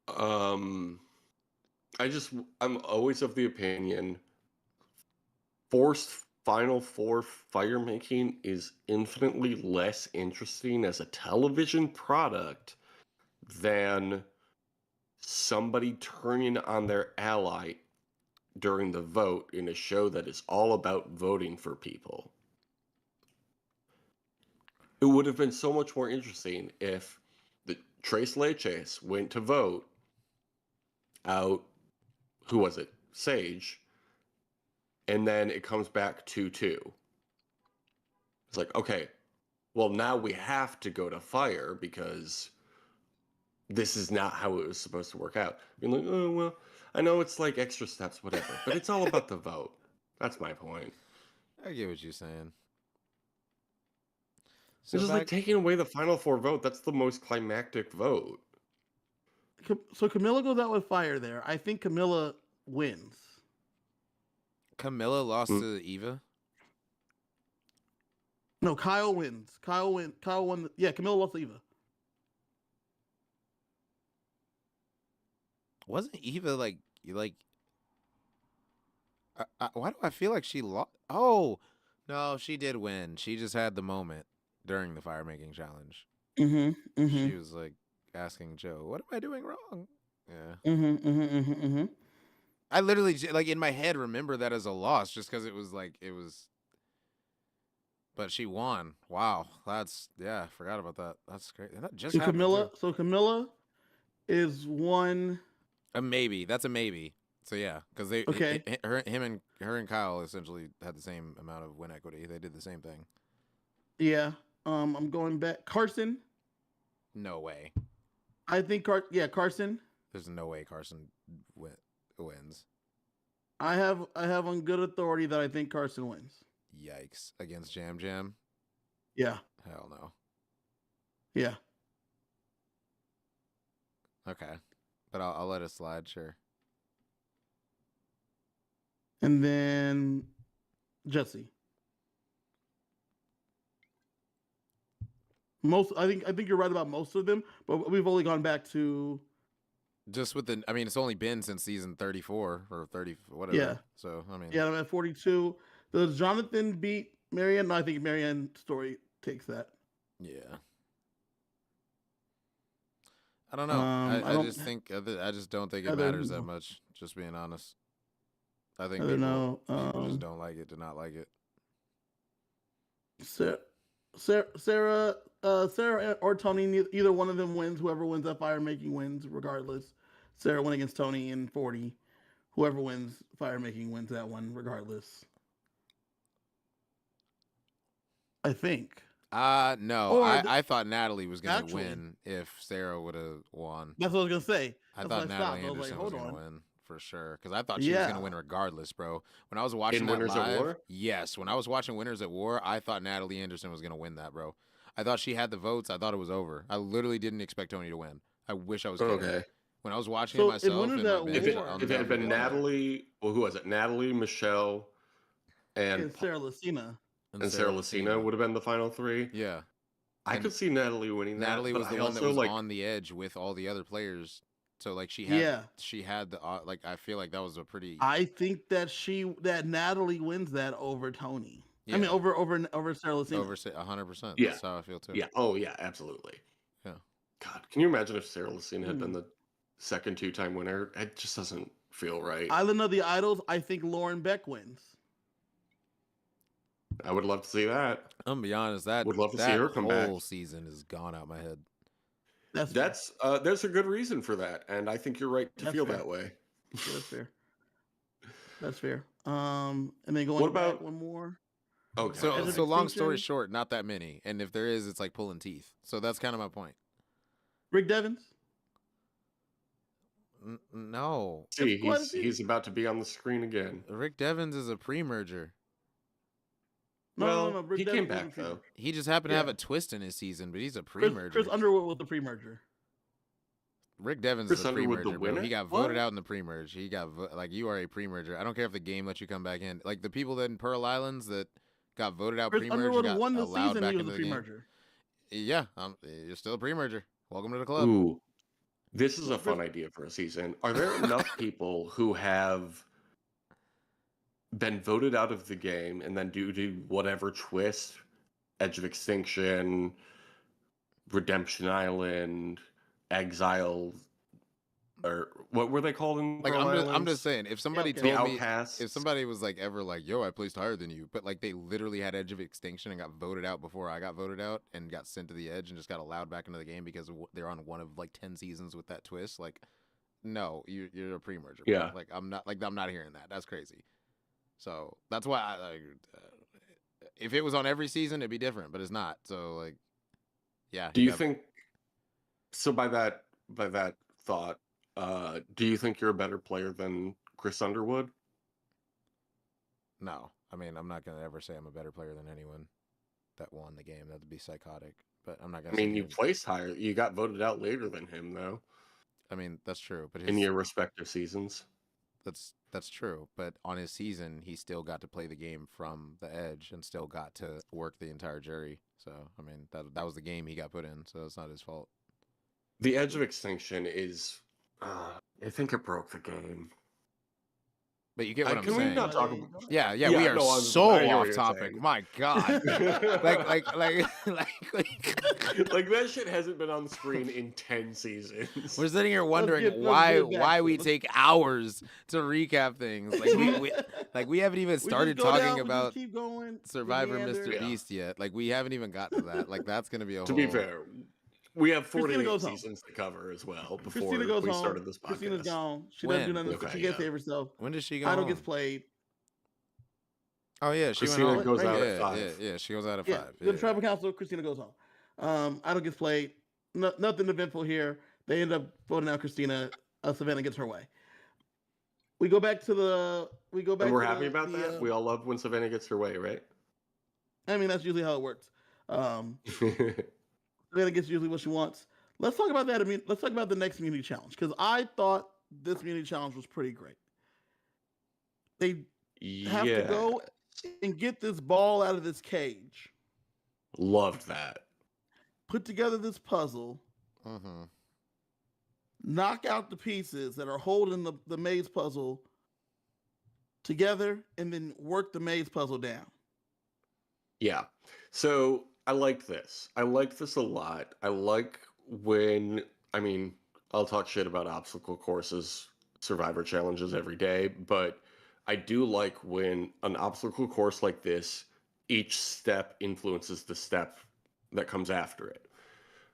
I'm always of the opinion Final Four fire making is infinitely less interesting as a television product than somebody turning on their ally during the vote in a show that is all about voting for people. It would have been so much more interesting if the Tres Leches went to vote out, who was it? Sage. And then it comes back 2-2. It's like, okay, well, now we have to go to fire because this is not how it was supposed to work out. Being like, oh, well, I know it's like extra steps, whatever, but it's all about the vote. That's my point. I get what you're saying. It's just like taking away the Final Four vote. That's the most climactic vote. So Camilla goes out with fire there. I think Camilla wins. Camilla lost Mm. to Eva. No, Kyle wins. Kyle won. Yeah, Camilla lost to Eva. Wasn't Eva like? Why do I feel like she lost? Oh, no, she did win. She just had the moment during the fire making challenge. Mm-hmm. She was like asking Joe, "What am I doing wrong?" Yeah. I literally like in my head remember that as a loss just because it was. But she won. Wow, forgot about that. That's great. And that just So happened, Camilla. too. So Camilla is one. A maybe. That's a maybe. So yeah, because Okay. her and Kyle essentially had the same amount of win equity. They did the same thing. Yeah. I'm going back. Carson. No way. I think Carson. There's no way Carson wins. I have on good authority that I think Carson wins. Yikes. Against Jam Jam? Yeah. Hell no. Yeah. Okay. But I'll let it slide, sure. And then Jesse. I think you're right about most of them, but we've only gone back to just with it's only been since season 34 or 30 whatever. Yeah. So yeah, I'm at 42. Does Jonathan beat Marianne? No, I think Marianne's story takes that. Yeah. I don't know. I just don't think it matters that much. Just being honest. I think people just don't like it, do not like it. Sarah or Tony, either one of them wins. Whoever wins that fire making wins, regardless. Sarah went against Tony in 40. Whoever wins fire making wins that one, regardless. I think. No. I thought Natalie was going to win if Sarah would have won. That's what I was going to say. I thought Natalie Anderson was going to win for sure. Because I thought she was going to win regardless, bro. When I was watching that Winners live, at War? Yes, when I was watching Winners at War, I thought Natalie Anderson was going to win that, bro. I thought she had the votes. I thought it was over. I literally didn't expect Tony to win. I wish I was kidding. Okay. When I was watching it myself, if it had been Natalie, well, who was it? Natalie, Michelle, and Sarah Lucina. And Sarah Lucina would have been the final three. Yeah. I could see Natalie winning that. Natalie was the one that was on the edge with all the other players. So like she had the like I feel like that was a pretty. I think that Natalie wins that over Tony. Yeah. I mean over Sarah Lucina. Over 100%. Yeah. That's how I feel too. Yeah. Oh yeah, absolutely. Yeah. God, can you imagine if Sarah Lucina had been the second 2-time winner? It just doesn't feel right. Island of the Idols, I think Lauren Beck wins. I would love to see that. I'm gonna be honest, would love to see her come back. Whole season has gone out my head. That's there's a good reason for that, and I think you're right to feel that way. That's fair. That's fair. And then going back one more. Okay. So long story short, not that many, and if there is, it's like pulling teeth. So that's kind of my point. Rick Devens. No. See, he's about to be on the screen again. Rick Devens is a pre-merger. No, he came back though. He just happened to have a twist in his season, but he's a pre-merger. Chris Underwood was the pre-merger. Rick Devens is a pre-merger, bro. He got voted out in the pre-merge. He got you are a pre-merger. I don't care if the game lets you come back in. Like the people that in Pearl Islands that got voted out pre-merge Underwood got won the allowed season, back he was into a the game. pre-merger. Yeah, you're still a pre-merger. Welcome to the club. Ooh, this is a fun idea for a season. Are there enough people who have been voted out of the game and then due to whatever twist, Edge of Extinction, Redemption Island, Exile, or what were they called in like I'm just saying, if somebody told me, Outcasts. if somebody was like ever like, yo, I placed higher than you, but like they literally had Edge of Extinction and got voted out before I got voted out and got sent to the edge and just got allowed back into the game because they're on one of like 10 seasons with that twist, like no, you're a pre-merger. Yeah. Like I'm not hearing that. That's crazy. So that's why if it was on every season, it'd be different, but it's not. So like, yeah. Do you think? So by that thought, do you think you're a better player than Chris Underwood? No, I mean I'm not gonna ever say I'm a better player than anyone that won the game. That'd be psychotic. But I'm not gonna. I mean, you placed higher. You got voted out later than him, though. I mean, that's true. But in your respective seasons. that's true. But on his season, he still got to play the game from the edge and still got to work the entire jury. So I mean, that was the game he got put in. So it's not his fault. The Edge of Extinction is, I think it broke the game. But you get what I'm Can we saying. not talk about? Yeah, Yeah, we are no, so I hear what off you're topic. saying. My God. Like that shit hasn't been on the screen in 10 seasons. We're sitting here wondering let's why get back why to we it. take hours to recap things. We haven't even started talking about keep going, Survivor meander. Mr. Yeah. Beast yet. Like we haven't even got to that. Like that's gonna be a To whole. be fair, we have Christina 48 goes home. seasons to cover as well before Christina goes we home. started this podcast. Christina's gone. She When? doesn't do nothing. Okay, She gets yeah. save herself. When does she go Idol home? gets played. Oh yeah, she Christina went home. goes out Yeah, at 5. Yeah, she goes out at Yeah, 5. go to Yeah. tribal council. Christina goes home. Idol gets played. Nothing eventful here. They end up voting out Christina. Savannah gets her way. We go back to the. We go back. And we're to happy the, about the, that. We all love when Savannah gets her way, right? I mean, that's usually how it works. Savannah gets usually what she wants. Let's talk about that. I mean, let's talk about the next community challenge because I thought this community challenge was pretty great. They have to go and get this ball out of this cage. Loved that. Put together this puzzle. Mm-hmm. Knock out the pieces that are holding the maze puzzle together, and then work the maze puzzle down. Yeah. So I like this. I like this a lot. I like when, I mean, I'll talk shit about obstacle courses, survivor challenges every day, but I do like when an obstacle course like this, each step influences the step that comes after it.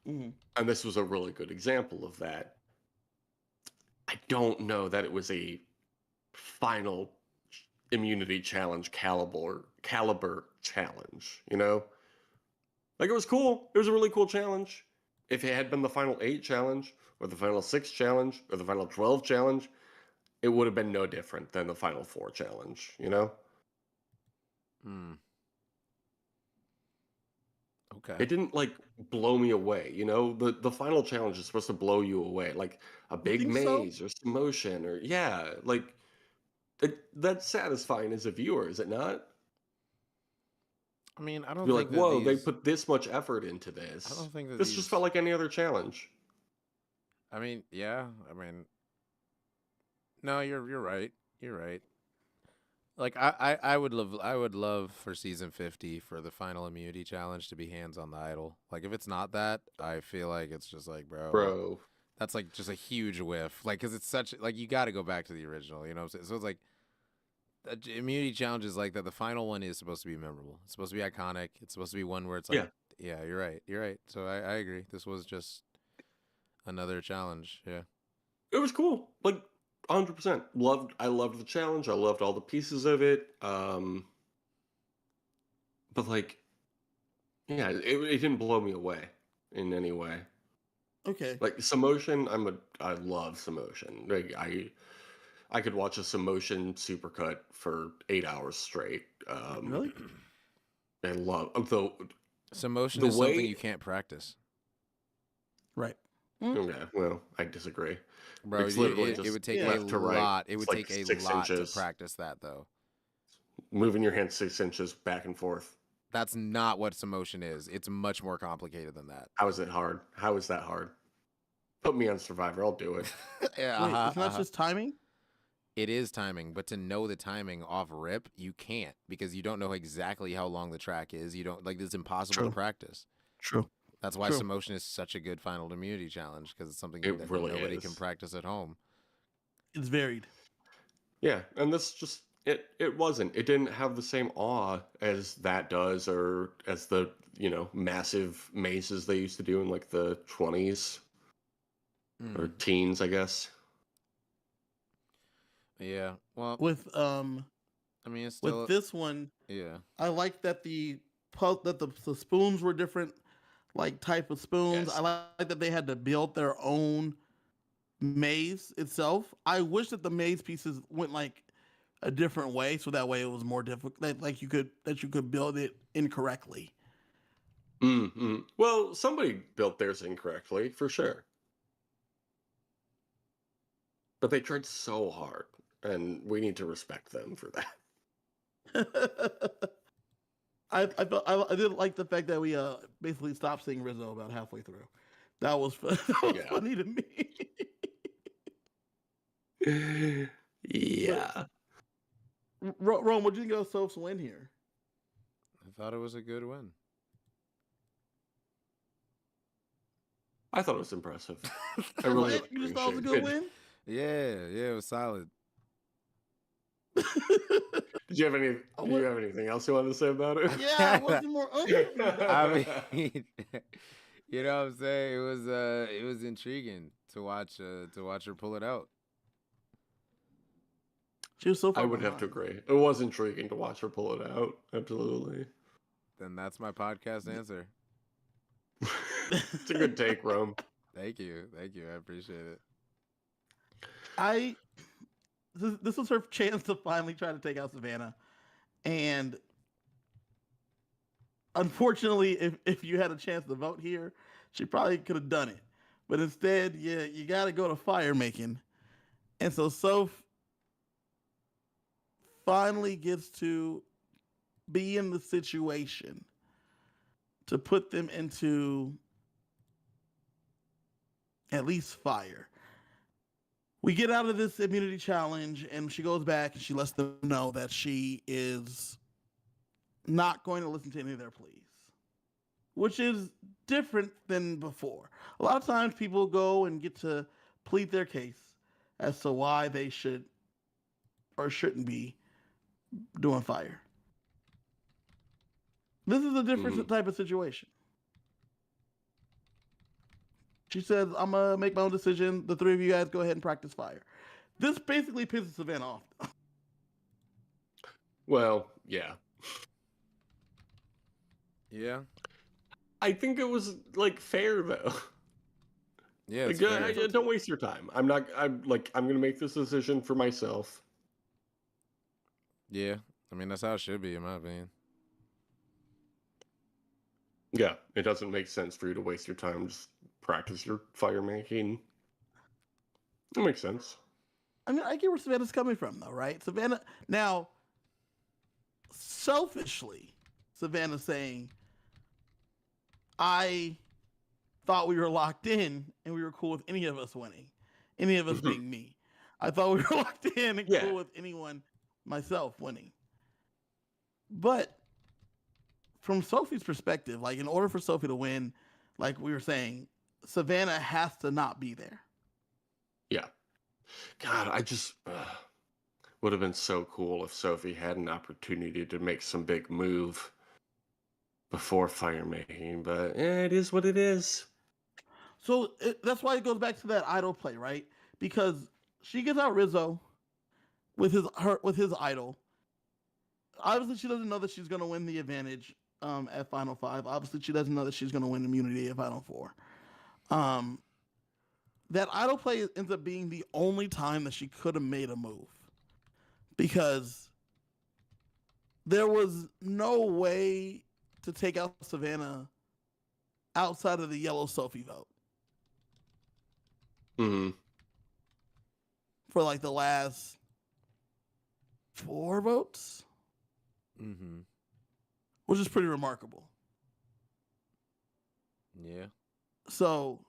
Mm-hmm. And this was a really good example of that. I don't know that it was a final immunity challenge caliber challenge, you know? Like it was cool. It was a really cool challenge. If it had been the final 8 challenge or the final 6 challenge or the final 12 challenge, it would have been no different than the final 4 challenge, you know? Okay. It didn't like blow me away, you know? The final challenge is supposed to blow you away, like a big think so? maze or some motion or like that's satisfying as a viewer, is it not? I mean, I don't You're think like, that whoa, they these- put this much effort into this. I don't think that This these- just felt like any other challenge. I mean, yeah. I mean, no, you're right. You're right. Like I would love for season 50 for the final immunity challenge to be hands on the idol. Like if it's not that, I feel like it's just like, Bro. that's like just a huge whiff. Like cuz it's such like you got to go back to the original, you know what I'm saying? So it's like immunity challenge is like that the final one is supposed to be memorable. It's supposed to be iconic. It's supposed to be one where it's like yeah, you're right. You're right. So I agree. This was just another challenge. Yeah. It was cool. Like 100%. I loved the challenge. I loved all the pieces of it. But like yeah, it didn't blow me away in any way. Okay. Like Samotion, I love Samotion. Like I could watch a Samotion supercut for 8 hours straight. Really? I love though. Samotion The is something way- you can't practice. Right. Okay, well, I disagree. Bro, It's literally it just would take a left to right. lot. It It's would like take a 6 lot inches. to practice that, though. Moving your hand 6 inches back and forth. That's not what Samotion is. It's much more complicated than that. How is it hard? How is that hard? Put me on Survivor. I'll do it. Yeah, Wait, it's not just timing. It is timing, but to know the timing off rip, you can't because you don't know exactly how long the track is. You don't like it's impossible True. to practice. True. That's why True. Samotion is such a good final immunity challenge because it's something It that really nobody is. can practice at home. It's varied. Yeah, and this just it wasn't. It didn't have the same awe as that does, or as the massive mazes they used to do in like the 20s or teens, I guess. Yeah. Well, With I mean, it's still with this one, yeah. I like that the spoons were different, like type of spoons. Yes. I like that they had to build their own maze itself. I wish that the maze pieces went like a different way, so that way it was more difficult. Like you could build it incorrectly. Mm-hmm. Well, somebody built theirs incorrectly for sure. But they tried so hard, and we need to respect them for that. I did like the fact that we basically stopped seeing Rizzo about halfway through. That was fun. That was Yeah. funny to me. Yeah. Rome, what do you think of Soph's win here? I thought it was a good win. I thought it was impressive. I really You just thought it was a good win? Yeah, it was solid. Did you have anything else you wanted to say about it? Yeah, I wasn't more I mean, you know what I'm saying? It was intriguing to watch her pull it out. She was so far I would have to agree. It was intriguing to watch her pull it out. Absolutely. Then that's my podcast answer. It's a good take, Rome. Thank you. I appreciate it. This was her chance to finally try to take out Savannah, and unfortunately, if you had a chance to vote here, she probably could have done it. But instead, you got to go to fire making, and so Soph finally gets to be in the situation to put them into at least fire. We get out of this immunity challenge, and she goes back and she lets them know that she is not going to listen to any of their pleas, which is different than before. A lot of times people go and get to plead their case as to why they should or shouldn't be doing fire. This is a different type of situation. She says, I'm going to make my own decision. The three of you guys go ahead and practice fire. This basically pisses Savannah off. Well, yeah. Yeah. I think it was like fair though. Yeah. Like, don't waste your time. I'm gonna make this decision for myself. Yeah. I mean, that's how it should be, in my opinion. Yeah, it doesn't make sense for you to waste your time. Just practice your fire making. That makes sense. I mean, I get where Savannah's coming from, though, right? Savannah, now, selfishly, Savannah's saying, I thought we were locked in and we were cool with any of us winning, any of us being me. I thought we were locked in and cool with anyone, myself, winning. But from Sophie's perspective, like, in order for Sophie to win, like we were saying, Savannah has to not be there. Yeah. God, I just would have been so cool if Sophie had an opportunity to make some big move before fire making, but it is what it is. So that's why it goes back to that idol play, right? Because she gets out Rizzo with his idol. Obviously, she doesn't know that she's going to win the advantage at Final 5. Obviously, she doesn't know that she's going to win immunity at Final 4. That idol play ends up being the only time that she could have made a move, because there was no way to take out Savannah outside of the yellow Sophie vote. Mm-hmm. For like the last 4 votes. Mm-hmm. Which is pretty remarkable. Yeah. So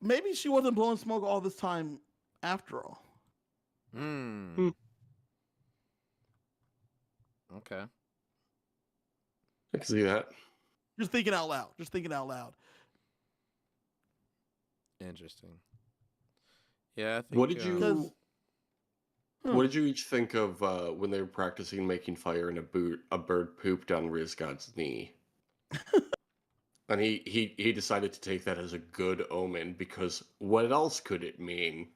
maybe she wasn't blowing smoke all this time after all. Okay. I can see that. Just thinking out loud. Interesting. Yeah, I think. What did you each think of when they were practicing making fire and a bird pooped on Riz God's knee? And he decided to take that as a good omen, because what else could it mean?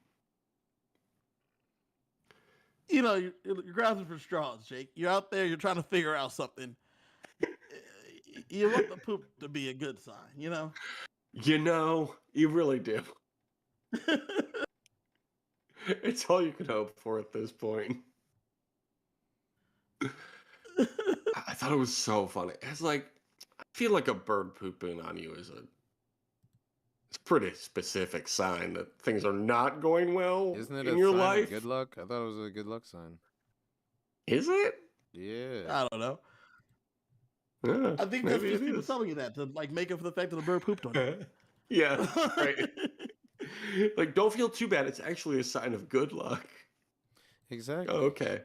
You know, you're grasping for straws, Jake. You're out there, you're trying to figure out something. You want the poop to be a good sign, you know? You know, you really do. It's all you can hope for at this point. I thought it was so funny. It's like, I feel like a bird pooping on you is It's a pretty specific sign that things are not going well Isn't it in a your sign of life. good luck? I thought it was a good luck sign. Is it? Yeah. I don't know. Yeah, I think that's maybe it just people is. telling you that to like make up for the fact that the bird pooped on you. Yeah, right. Like, don't feel too bad. It's actually a sign of good luck. Exactly. Oh, okay.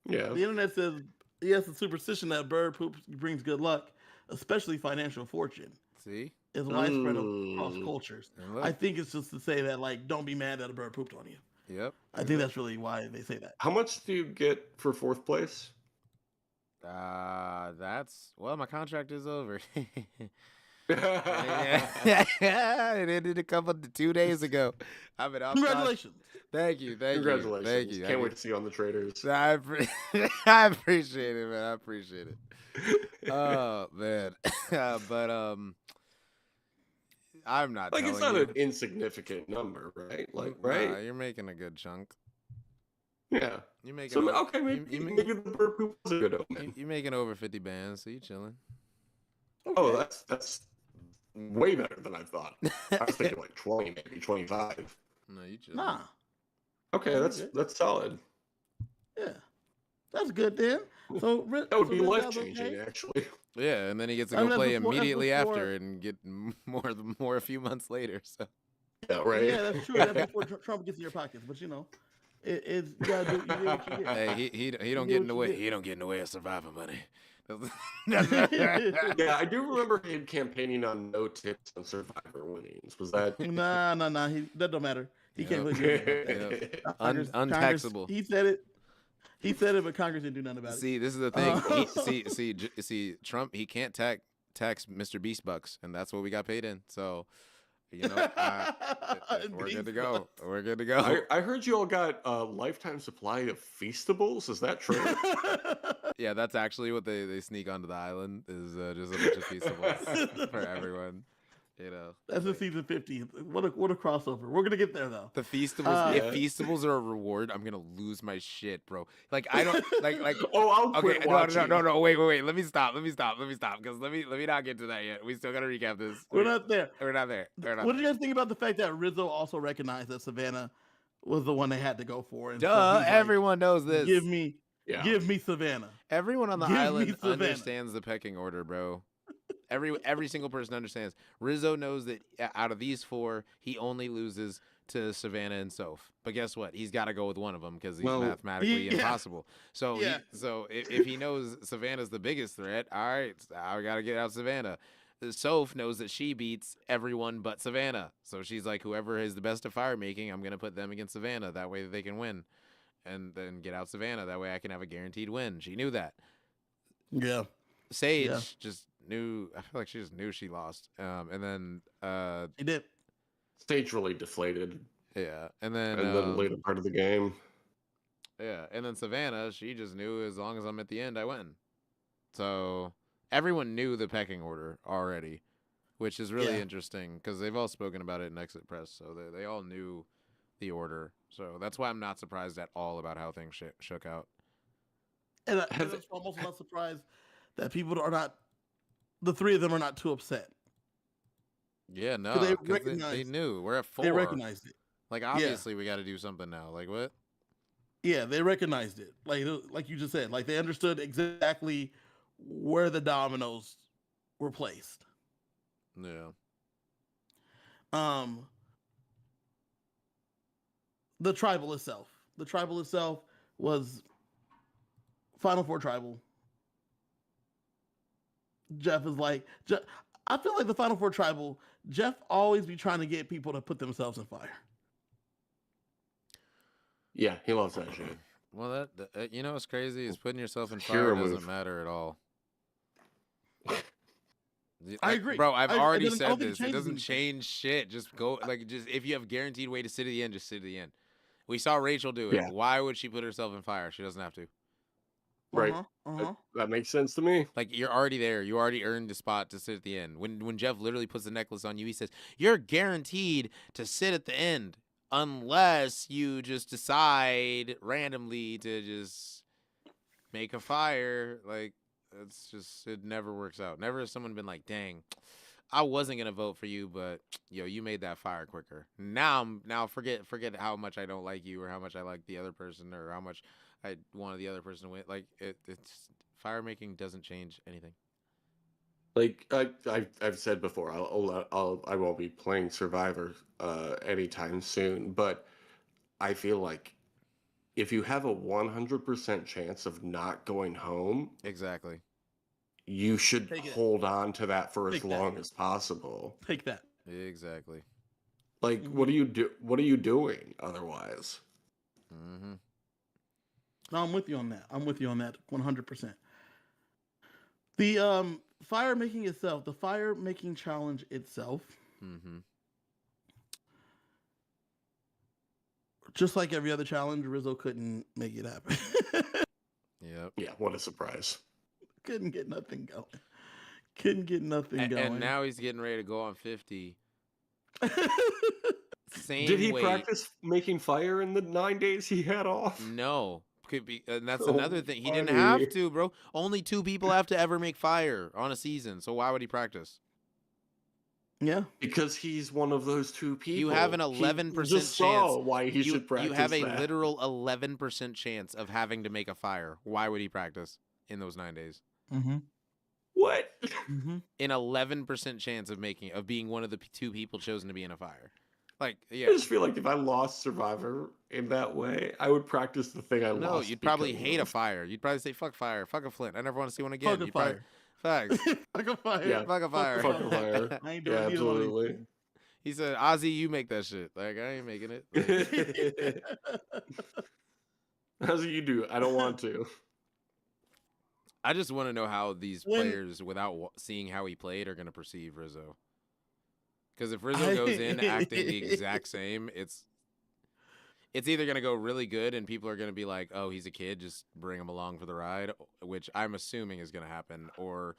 Yeah. The internet says yes, the superstition that bird poop brings good luck, especially financial fortune, See? is widespread across Mm. cultures. And I look. think it's just to say that like don't be mad that a bird pooped on you. Yep. I think that's really why they say that. How much do you get for fourth place? That's well, my contract is over. Congratulations. It ended 2 days ago. I've been off. Congratulations. Thank you, thank you. Can't wait to see you on the traders. I appreciate it, man. I appreciate it. Oh man, but I'm not Like, it's telling not you. an insignificant number, right? Like, Nah, right? you're making a good chunk. Yeah. You're making So, over, okay, maybe the bird poop was a good omen. you're making over 50 bands, so you chilling. Oh, Okay. that's way better than I thought. I was thinking like 20, maybe 25. No, you chilling. Nah. Okay, Okay. that's solid. Yeah. That's good then. So That would so be Rizzo's life changing, okay? actually. Yeah, and then he gets to I go mean, that's play before- that's immediately before- after and get more a few months later. So Yeah, right. Yeah, that's true. That's before Trump gets in your pockets. But you know, it's you gotta do you get what you get. hey, he don't You get in know the what you way. get. He don't get in the way of survivor money. Yeah, I do remember him campaigning on no tips on Survivor winnings. Was that? Nah. That don't matter. He can't Yep. really do anything about that. Yep. Congress- Untaxable. He said it. He said it, but Congress didn't do nothing about it. See, this is the thing. Uh, See, Trump. He can't tax Mr. Beast bucks, and that's what we got paid in. So, you know, we're good to go. We're good to go. I heard you all got a lifetime supply of Feastables. Is that true? Yeah, that's actually what they sneak onto the island is just a bunch of feastables for everyone. You know, That's in season 50. What a crossover. We're gonna get there though. the feastables. Yeah. If feastables are a reward, I'm gonna lose my shit, bro. Like I don't like. Oh, I'll Okay, quit no, watching. wait. Let me stop, because let me not get to that yet. We still gotta recap this. We're not there. We're not there. We're not What do there. you guys think about the fact that Rizzo also recognized that Savannah was the one they had to go for? And so Duh! he's like, Everyone knows this. Give me Savannah. Everyone on the give me island Savannah. understands the pecking order, bro. Every single person understands. Rizzo knows that out of these four, he only loses to Savannah and Soph. But guess what? He's got to go with one of them because he's Well, mathematically yeah. impossible. So, Yeah. if he knows Savannah's the biggest threat, all right, I got to get out Savannah. Soph knows that she beats everyone but Savannah. So she's like, whoever is the best at fire making, I'm going to put them against Savannah. That way they can win. And then get out Savannah. That way I can have a guaranteed win. She knew that. Yeah. Sage Yeah. just knew. I feel like she just knew she lost. And then, He did. Stage really deflated yeah, and then, in the later part of the game. yeah, and then Savannah, she just knew as long as I'm at the end, I win. So everyone knew the pecking order already, which is really Yeah. interesting because they've all spoken about it in Exit Press, so they all knew the order. So that's why I'm not surprised at all about how things shook out. And Have- that's why I'm also not surprised that people are not. The three of them are not too upset. Yeah, no, they 'cause they recognized- knew we're at 4. They recognized it. Like obviously we got to do something now. Like what? Yeah, they recognized it. Like you just said, like they understood exactly where the dominoes were placed. Yeah. The tribal itself. The tribal itself was Final Four tribal. Jeff is like, I feel like the Final Four tribal, Jeff always be trying to get people to put themselves in fire. Yeah, he loves that shit. Well, that you know what's crazy is putting yourself in Hero fire doesn't move. matter at all. I agree. Bro. I've I already don't said think it this. It changes doesn't anything. change shit. Just go, just if you have guaranteed way to sit to the end, just sit to the end. We saw Rachel do it. Yeah. Why would she put herself in fire? She doesn't have to. Right. Uh-huh. That makes sense to me. Like you're already there. You already earned the spot to sit at the end. When Jeff literally puts the necklace on you, he says you're guaranteed to sit at the end unless you just decide randomly to just make a fire. Like it's just it never works out. Never has someone been like, dang, I wasn't gonna vote for you, but yo, you made that fire quicker. Now forget how much I don't like you or how much I like the other person or how much I wanted the other person to win. Like it's fire making doesn't change anything. Like I've said before, I won't be playing Survivor anytime soon, but I feel like if you have a 100% chance of not going home, Exactly. you should Take it. hold on to that for as Take that. long as possible. Take that. Exactly. Like, what do you do? What are you doing otherwise? Mm-hmm. No, I'm with you on that. I'm with you on that 100%. The fire making itself, the fire making challenge itself, Mm-hmm. just like every other challenge, Rizzo couldn't make it happen. Yep. Yeah, what a surprise. Couldn't get nothing going. Couldn't get nothing going. And now he's getting ready to go on 50. Same Did he weight. practice making fire in the 9 days he had off? No. Could be, and that's So another thing. He didn't funny. have to, bro. Only 2 people have to ever make fire on a season. So why would he practice? Yeah. Because he's one of those 2 people. You have an He 11% just saw chance. why he should practice You have a that. literal 11% chance of having to make a fire. Why would he practice in those 9 days? Mm-hmm. What? Mm-hmm. An 11% chance of being one of the 2 people chosen to be in a fire. Like, I yeah. just feel like if I lost Survivor in that way, I would practice the thing I No, lost. you'd probably because hate a of. fire. You'd probably say, fuck fire, fuck a flint. I never want to see one again. Fuck a You'd probably- fire. Facts. Fuck a fire. Yeah, Fuck a fire. Fuck a fire. I ain't doing Yeah, neither one of these absolutely. things. He said, Ozzy, you make that shit. Like, I ain't making it. Like, How's it you do? I don't want to. I just want to know how these When- players, without seeing how he played, are going to perceive Rizzo. Because if Rizzo goes in acting the exact same, it's either going to go really good and people are going to be like, oh, he's a kid, just bring him along for the ride, which I'm assuming is going to happen, or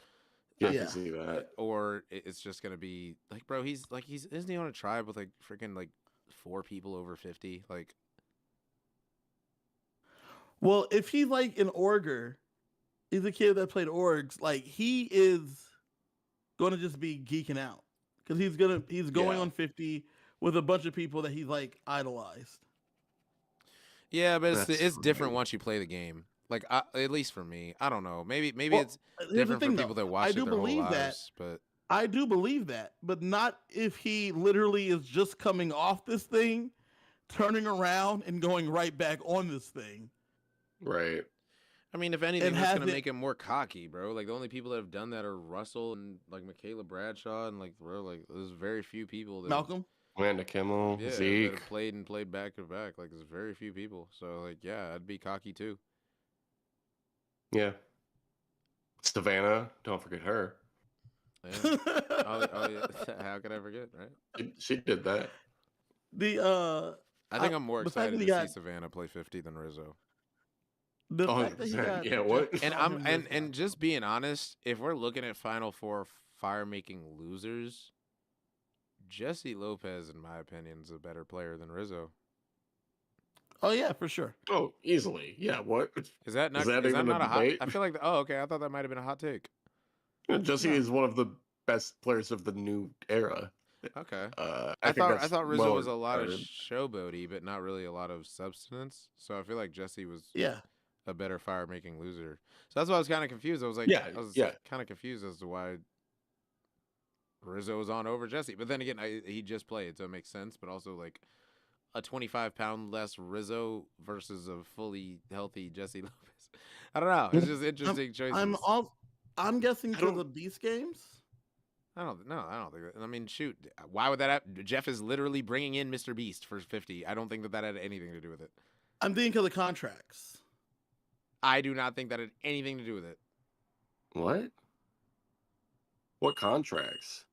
Yeah, I Yeah. can see that. or it's just going to be like, bro, isn't he on a tribe with like freaking like 4 people over 50? Like, Well, if he's like an orger, he's a kid that played orgs, like he is going to just be geeking out because he's going Yeah. on 50 with a bunch of people that he's like idolized. yeah, but That's it's different fine. once you play the game. Like, at least for me, I don't know. Maybe Well, it's here's the different thing, for people though. that watch I it do their whole believe that. lives, but I do believe that, but not if he literally is just coming off this thing, turning around and going right back on this thing. Right. I mean, if anything, It that's gonna hasn't- make him more cocky, bro. Like the only people that have done that are Russell and like Michaela Bradshaw, and like, bro, like there's very few people that Malcolm? Amanda Kimmel, that Zeke. have played back to back. Like there's very few people. So like, yeah, I'd be cocky too. Yeah. Savannah, don't forget her. Yeah. Oh, yeah. How could I forget, right? She did that. I think I'm more the fact excited that to he see got- Savannah play 50 than Rizzo. the fact that he 100%. got Yeah, what? Jesse And Simon and this just being honest, if we're looking at Final Four fire making losers, Jesse Lopez, in my opinion, is a better player than Rizzo. Oh yeah, for sure. Oh, easily. Yeah, what? Is that not? that Is that even a not a hot? debate? I feel like. Oh, okay. I thought that might have been a hot take. Jesse No. is one of the best players of the new era. Okay. I think I that's thought Rizzo well was a lot of regarded. showboaty, but not really a lot of substance. So I feel like Jesse was Yeah. a better fire making loser. So that's why I was kind of confused. I was like, Yeah, I was yeah. kind of confused as to why Rizzo was on over Jesse. But then again, he just played, so it makes sense. But also like a 25-pound less Rizzo versus a fully healthy Jesse Lopez. I don't know. It's just interesting choices. I'm guessing I for don't- the Beast games. I don't think that. I mean, shoot. Why would that happen? Jeff is literally bringing in Mr. Beast for 50. I don't think that had anything to do with it. I'm thinking of the contracts. I do not think that had anything to do with it. What? What contracts?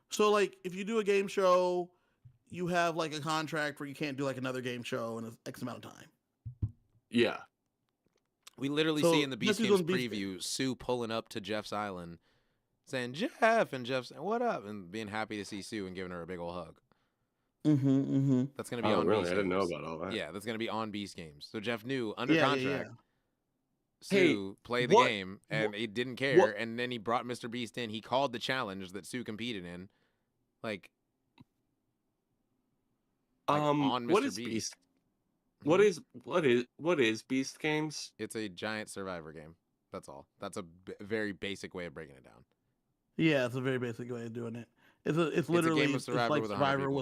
So like if you do a game show, you have like a contract where you can't do like another game show in an X amount of time. Yeah. We literally So, see in the Beast Jesse's Games on Beast preview Sue pulling up to Jeff's island saying, Jeff, and Jeff saying, what up? And being happy to see Sue and giving her a big old hug. Mm-hmm. That's going to be Oh, on really? Beast I didn't know Games. about all that. Yeah, that's going to be on Beast Games. So Jeff knew under Yeah, contract, Hey, Sue play the what? game, and he didn't care. What? And then he brought Mr. Beast in. He called the challenge that Sue competed in, like on What Mr. is Beast. Beast? Mhm. What is Beast Games? It's a giant Survivor game. That's all. That's a very basic way of breaking it down. Yeah, it's a very basic way of doing it. It's It's a literally game of Survivor like with 100 Survivor people.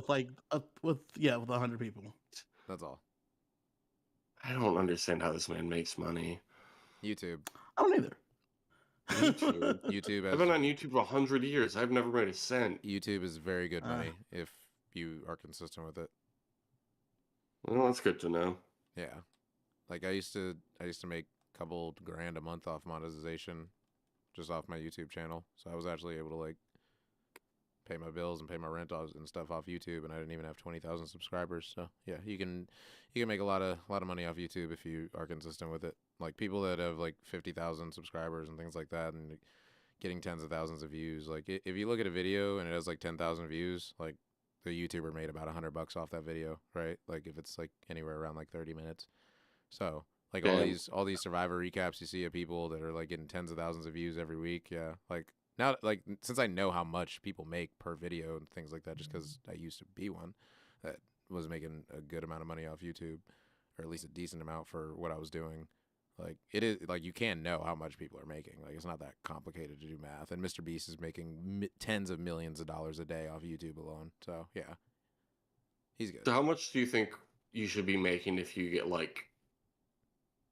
with with 100 people. That's all. I don't understand how this man makes money. YouTube. I don't either. YouTube. YouTube I've been on has YouTube for 100 years. I've never made a cent. YouTube is very good money if you are consistent with it. Well, that's good to know. Yeah. Like I used to make a couple grand a month off monetization just off my YouTube channel. So I was actually able to like pay my bills and pay my rent and stuff off YouTube, and I didn't even have 20,000 subscribers. So yeah, you can make a lot of money off YouTube if you are consistent with it. Like people that have like 50,000 subscribers and things like that, and getting tens of thousands of views. Like if you look at a video and it has like 10,000 views, like the YouTuber made about $100 off that video, right? Like if it's like anywhere around like 30 minutes. So like all these Survivor recaps you see of people that are like getting tens of thousands of views every week. Yeah, like now, like since I know how much people make per video and things like that, just because I used to be one that was making a good amount of money off YouTube, or at least a decent amount for what I was doing. Like it is like you can know how much people are making. Like it's not that complicated to do math. And Mr. Beast is making tens of millions of dollars a day off YouTube alone. So yeah, he's good. So how much do you think you should be making if you get like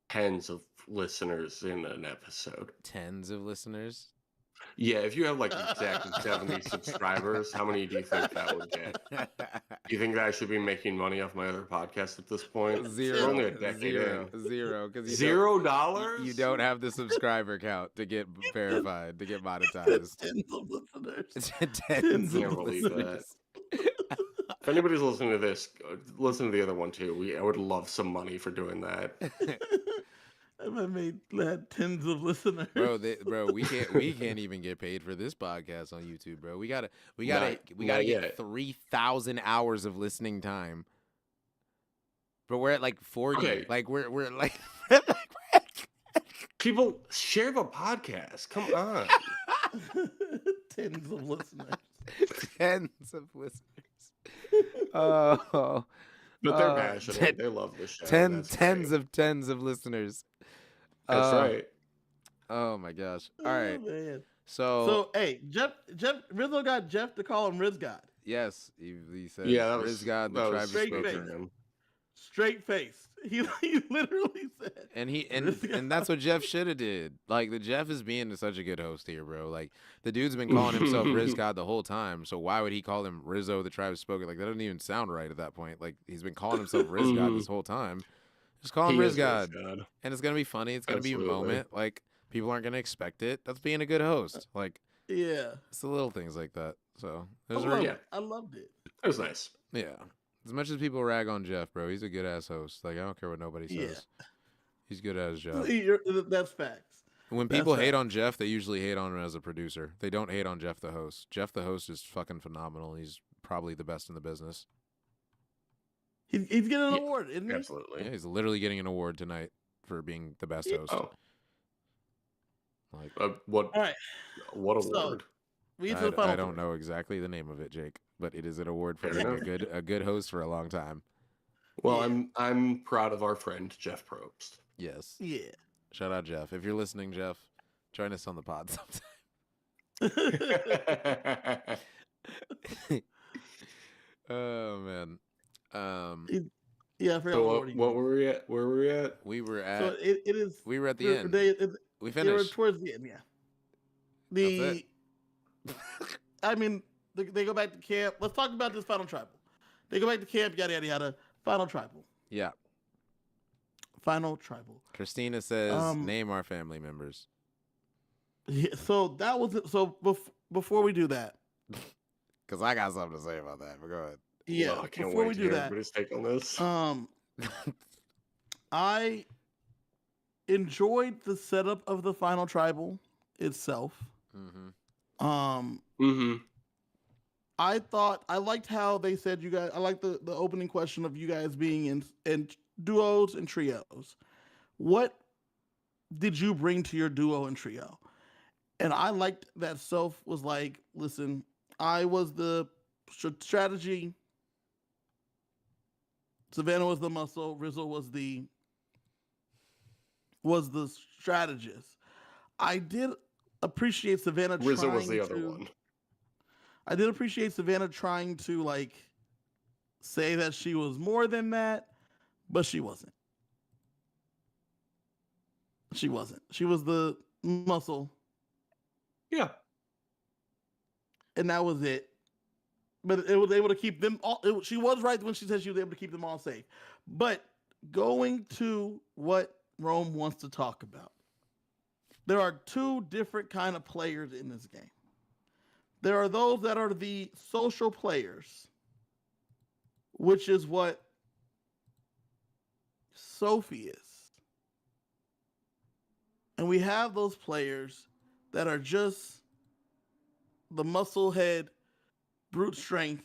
tens of listeners in an episode? Tens of listeners. Yeah, if you have like exactly 70 subscribers, how many do you think that would get? Do you think that I should be making money off my other podcast at this point? We're only a decade in. Zero, because $0? you don't have the subscriber count to get verified, to get monetized. Tens of listeners. Tens Can't of believe that. listeners. If anybody's listening to this, listen to the other one too. I would love some money for doing that. I had tens of listeners. Bro, we can't even get paid for this podcast on YouTube, bro. We gotta Not get yet. 3,000 hours of listening time. But we're at like 40. Okay. Like we're like People share the podcast. Come on. Tens of listeners. tens of listeners. Oh, But they're passionate. They love this show. tens of listeners. That's right. Oh my gosh. All right. Oh, man. So hey, Jeff Rizzo got Jeff to call him Riz God. yes, he said Yeah, that was God, the that tribe was is straight spoken. face. him. Straight faced. He literally said. And Riz God. and that's what Jeff should have did. Like the Jeff is being such a good host here, bro. Like the dude's been calling himself Riz God the whole time. So why would he call him Rizzo the tribe is spoken? Like that doesn't even sound right at that point. Like he's been calling himself Riz God this whole time. Just call him He Riz is God. God. And it's gonna be funny. It's gonna be a Absolutely. moment. Like people aren't gonna expect it. That's being a good host. Like Yeah. it's the little things like that. So it was Yeah. I loved it. It was nice. yeah. As much as people rag on Jeff, bro, he's a good ass host. Like I don't care what nobody Yeah. says. He's good at his job. That's facts. When That's people hate facts. on Jeff, they usually hate on him as a producer. They don't hate on Jeff the host. Jeff the host is fucking phenomenal. He's probably the best in the business. He's getting an Yeah, award, isn't he? Absolutely. Yeah, he's literally getting an award tonight for being the best host. Oh, Like what? All right. What So, award? We get to the final I don't four. know exactly the name of it, Jake, but it is an award for Fair being enough. a good host for a long time. Well, Yeah. I'm proud of our friend Jeff Probst. Yes. Yeah. Shout out Jeff. If you're listening, Jeff, join us on the pod sometime. Oh man. Yeah, I forgot So award he what got. were we at? Where were we at? We were So at it is. we were at the they- end. They, We they were finished. towards the end. Yeah. That's I mean, they go back to camp. Let's talk about this final tribal. They go back to camp. Yada yada yada. Final tribal. Yeah. Final tribal. Christina says, Um, name our family members. Yeah, so that was it. So before we do that, Because I got something to say about that. But go ahead. yeah, Oh, I can't before wait we to do hear that, everybody's take on this. I enjoyed the setup of the final tribal itself. Mm-hmm. Mm-hmm. I thought I liked how they said you guys. I liked the opening question of you guys being in duos and trios. What did you bring to your duo and trio? And I liked that Soph was like, listen, I was the strategy, Savannah was the muscle, Rizzo was the strategist. I did appreciate Savannah Rizzo was trying the other to one. I did appreciate Savannah trying to like say that she was more than that, but she wasn't. She wasn't. She was the muscle, Yeah. and that was it. But it was able to keep them all. She was right when she said she was able to keep them all safe. But going to what Rome wants to talk about, there are two different kind of players in this game. There are those that are the social players, which is what Sophie is. And we have those players that are just the muscle head, brute strength,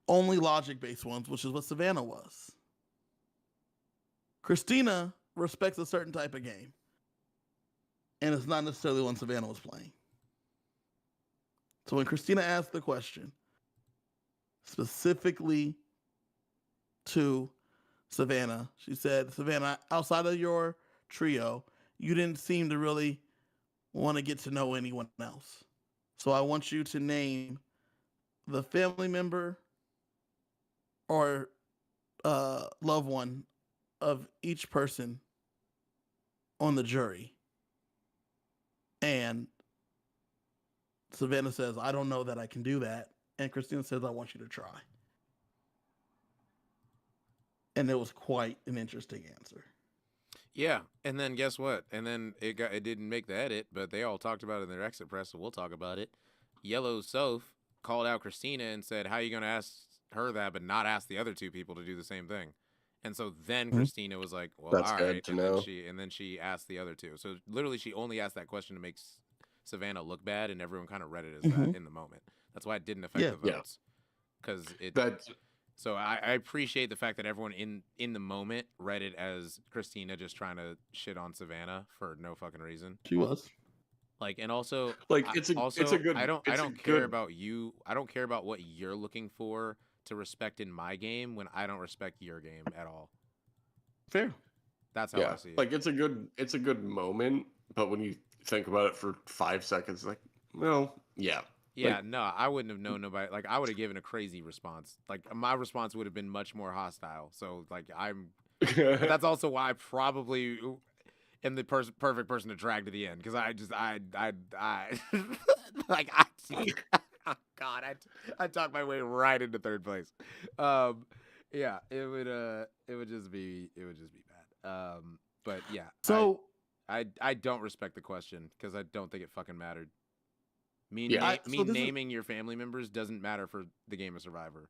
only logic based ones, which is what Savannah was. Christina respects a certain type of game, and it's not necessarily one Savannah was playing. So when Christina asked the question specifically to Savannah, she said, Savannah, outside of your trio, you didn't seem to really want to get to know anyone else. So I want you to name the family member or loved one of each person on the jury. And Savannah says, I don't know that I can do that. And Christina says, I want you to try. And it was quite an interesting answer. Yeah, and then guess what? And then it didn't make the edit, but they all talked about it in their exit press, so we'll talk about it. Yellow Soph called out Christina and said, "How are you going to ask her that, but not ask the other two people to do the same thing?" And so then Christina was like, "Well, That's all good right." to And know. then she asked the other two. So literally, she only asked that question to make Savannah look bad, and everyone kind of read it as that in the moment. That's why it didn't affect Yeah. the votes, because it. That's So I appreciate the fact that everyone in the moment read it as Christina just trying to shit on Savannah for no fucking reason. She was. Like, and also, like I, it's a also good I don't it's a care good about you. I don't care about what you're looking for to respect in my game when I don't respect your game at all. Fair. That's how I see it. like it's a good moment, but when you think about it for 5 seconds, like, well, yeah. Yeah, Like, no, I wouldn't have known nobody. Like, I would have given a crazy response. Like, my response would have been much more hostile. So, like, but that's also why I probably am the perfect person to drag to the end, because like, oh God, I talked my way right into third place. Yeah, it would just be bad. But yeah, So I don't respect the question because I don't think it fucking mattered. Me, Yeah. so this is- naming your family members doesn't matter for the game of Survivor.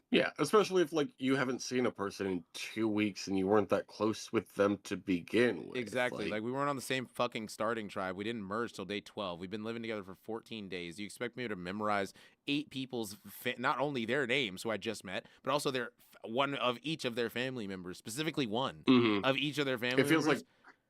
yeah, especially if like you haven't seen a person in 2 weeks and you weren't that close with them to begin with. Exactly. Like, we weren't on the same fucking starting tribe. We didn't merge till day 12. We've been living together for 14 days. You expect me to memorize 8 people's not only their names who I just met, but also their one of each of their family members, specifically one Mhm. of each of their family It feels members.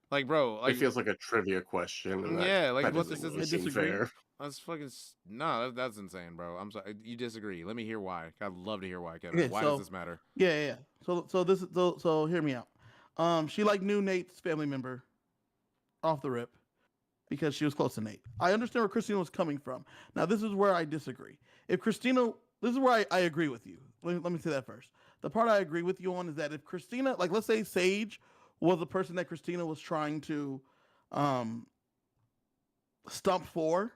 Like, bro, like, it feels like a trivia question. And yeah, like, that what, doesn't this really isn't seem disagree. fair. that's fucking no, that's insane, bro. I'm sorry, you disagree. Let me hear why. I'd love to hear why, Kevin. Okay, Why so- does this matter? Yeah. So hear me out. She like knew Nate's family member off the rip because she was close to Nate. I understand where Christina was coming from. Now this is where I disagree. This is where I agree with you. Let me say that first. The part I agree with you on is that if Christina, like, let's say Sage was the person that Christina was trying to stump for,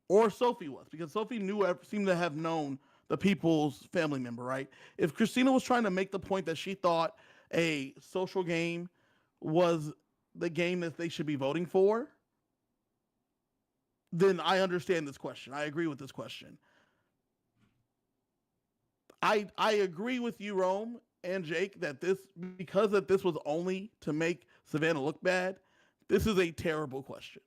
or Sophie was, because Sophie seemed to have known the people's family member, right? If Christina was trying to make the point that she thought a social game was the game that they should be voting for, then I understand this question. I agree with this question. I agree with you, Rome and Jake, that this was only to make Savannah look bad, this is a terrible question.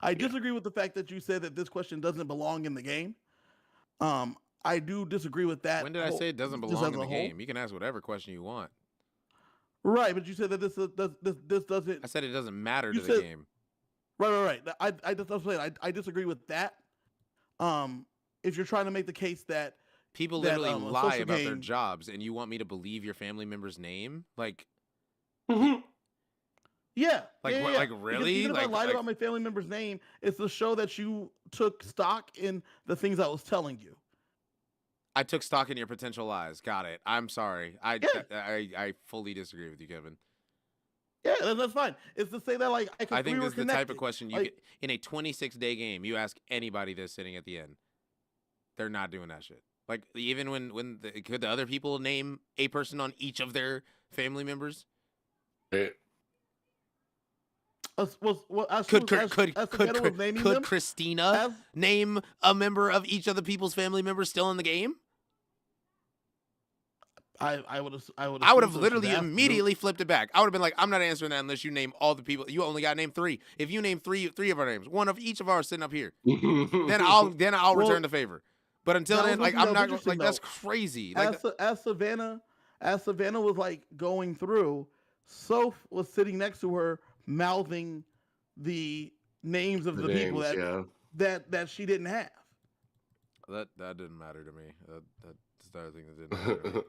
I disagree with the fact that you said that this question doesn't belong in the game. I do disagree with that. When did I say it doesn't just belong as in a the whole. game? You can ask whatever question you want. Right, but you said that this doesn't. I said it doesn't matter You to the said game. right. I disagree with that. If you're trying to make the case that People that literally a lie social about their game, jobs, and you want me to believe your family member's name? Like, Mhm. yeah, like yeah, what? yeah. Like Because really? even if I lied Like about my family member's name, it's to show that you took stock in the things I was telling you. I took stock in your potential lies. Got it. I'm sorry. Yeah, I fully disagree with you, Kevin. yeah, that's fine. It's to say that like I think we this were is the type of connected. question you Like, get in a 26-day game. You ask anybody this sitting at the end, they're not doing that shit. Like even could the other people name a person on each of their family members? Right. as Could Savannah was naming them, Christina as name a member of each of the people's family members still in the game? I would I would have literally immediately flipped it back. I would have been like, I'm not answering that unless you name all the people. You only got to name 3. If you name three of our names, one of each of ours sitting up here, then I'll Well, return the favor. But until that was then, like something that I'm was not interesting like that's though. crazy. Like As Savannah was like going through, Soph was sitting next to her, mouthing the names of The the people names, yeah. that she didn't have. that didn't matter to me. That's the other thing that didn't matter to me.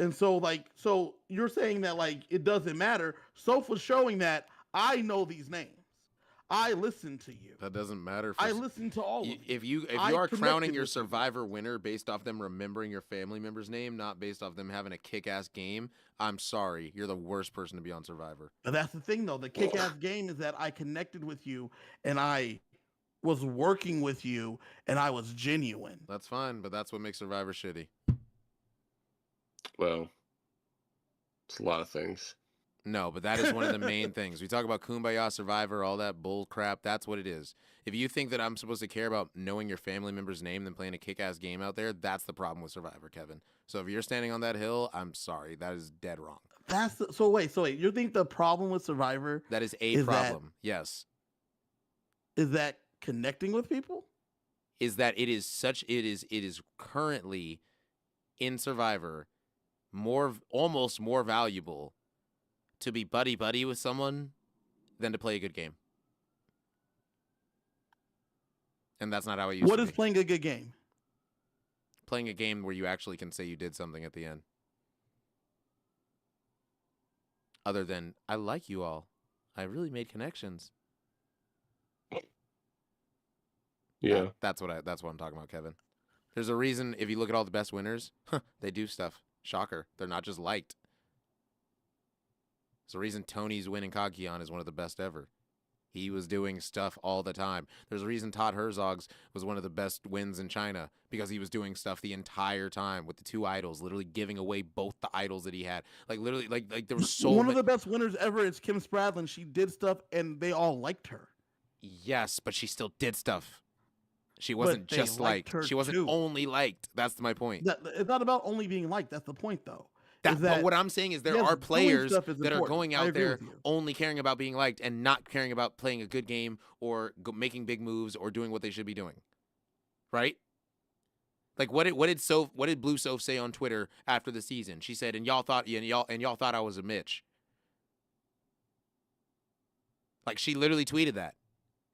And so you're saying that like it doesn't matter. Soph was showing that I know these names. I listen to you. That doesn't matter. I listen to all of you. If you I are crowning connected your with you. Survivor winner based off them remembering your family member's name, not based off them having a kick-ass game, I'm sorry. You're the worst person to be on Survivor. But that's the thing though. The kick-ass game is that I connected with you and I was working with you and I was genuine. That's fine, but that's what makes Survivor shitty. Well, it's a lot of things. No, but that is one of the main things. We talk about Kumbaya, Survivor, all that bull crap. That's what it is. If you think that I'm supposed to care about knowing your family member's name than playing a kick-ass game out there, that's the problem with Survivor, Kevin. So if you're standing on that hill, I'm sorry. That is dead wrong. So wait. You think the problem with Survivor That is a Is that- problem. Yes. is that connecting with people? Is that it is currently in Survivor almost more valuable to be buddy with someone than to play a good game. And that's not how it used What to is be. playing a good game? Playing a game where you actually can say you did something at the end. Other than, I like you all. I really made connections. Yeah. That's what I'm talking about, Kevin. There's a reason, if you look at all the best winners, they do stuff. Shocker. They're not just liked. There's a reason Tony's win in Kakion is one of the best ever. He was doing stuff all the time. There's a reason Todd Herzog's was one of the best wins in China, because he was doing stuff the entire time with the 2 idols, literally giving away both the idols that he had. Like literally, like there was so One of the best winners ever is Kim Spradlin. She did stuff and they all liked her. Yes, but she still did stuff. She wasn't they just liked liked. her She wasn't too. only liked. That's my point. It's not about only being liked. That's the point, though. But what I'm saying is there yes, are doing players stuff is that are important. going I out agree there with you. only caring about being liked and not caring about playing a good game or making big moves or doing what they should be doing. Right? Like what did Blue Soph say on Twitter after the season? She said, y'all thought I was a Mitch. Like she literally tweeted that.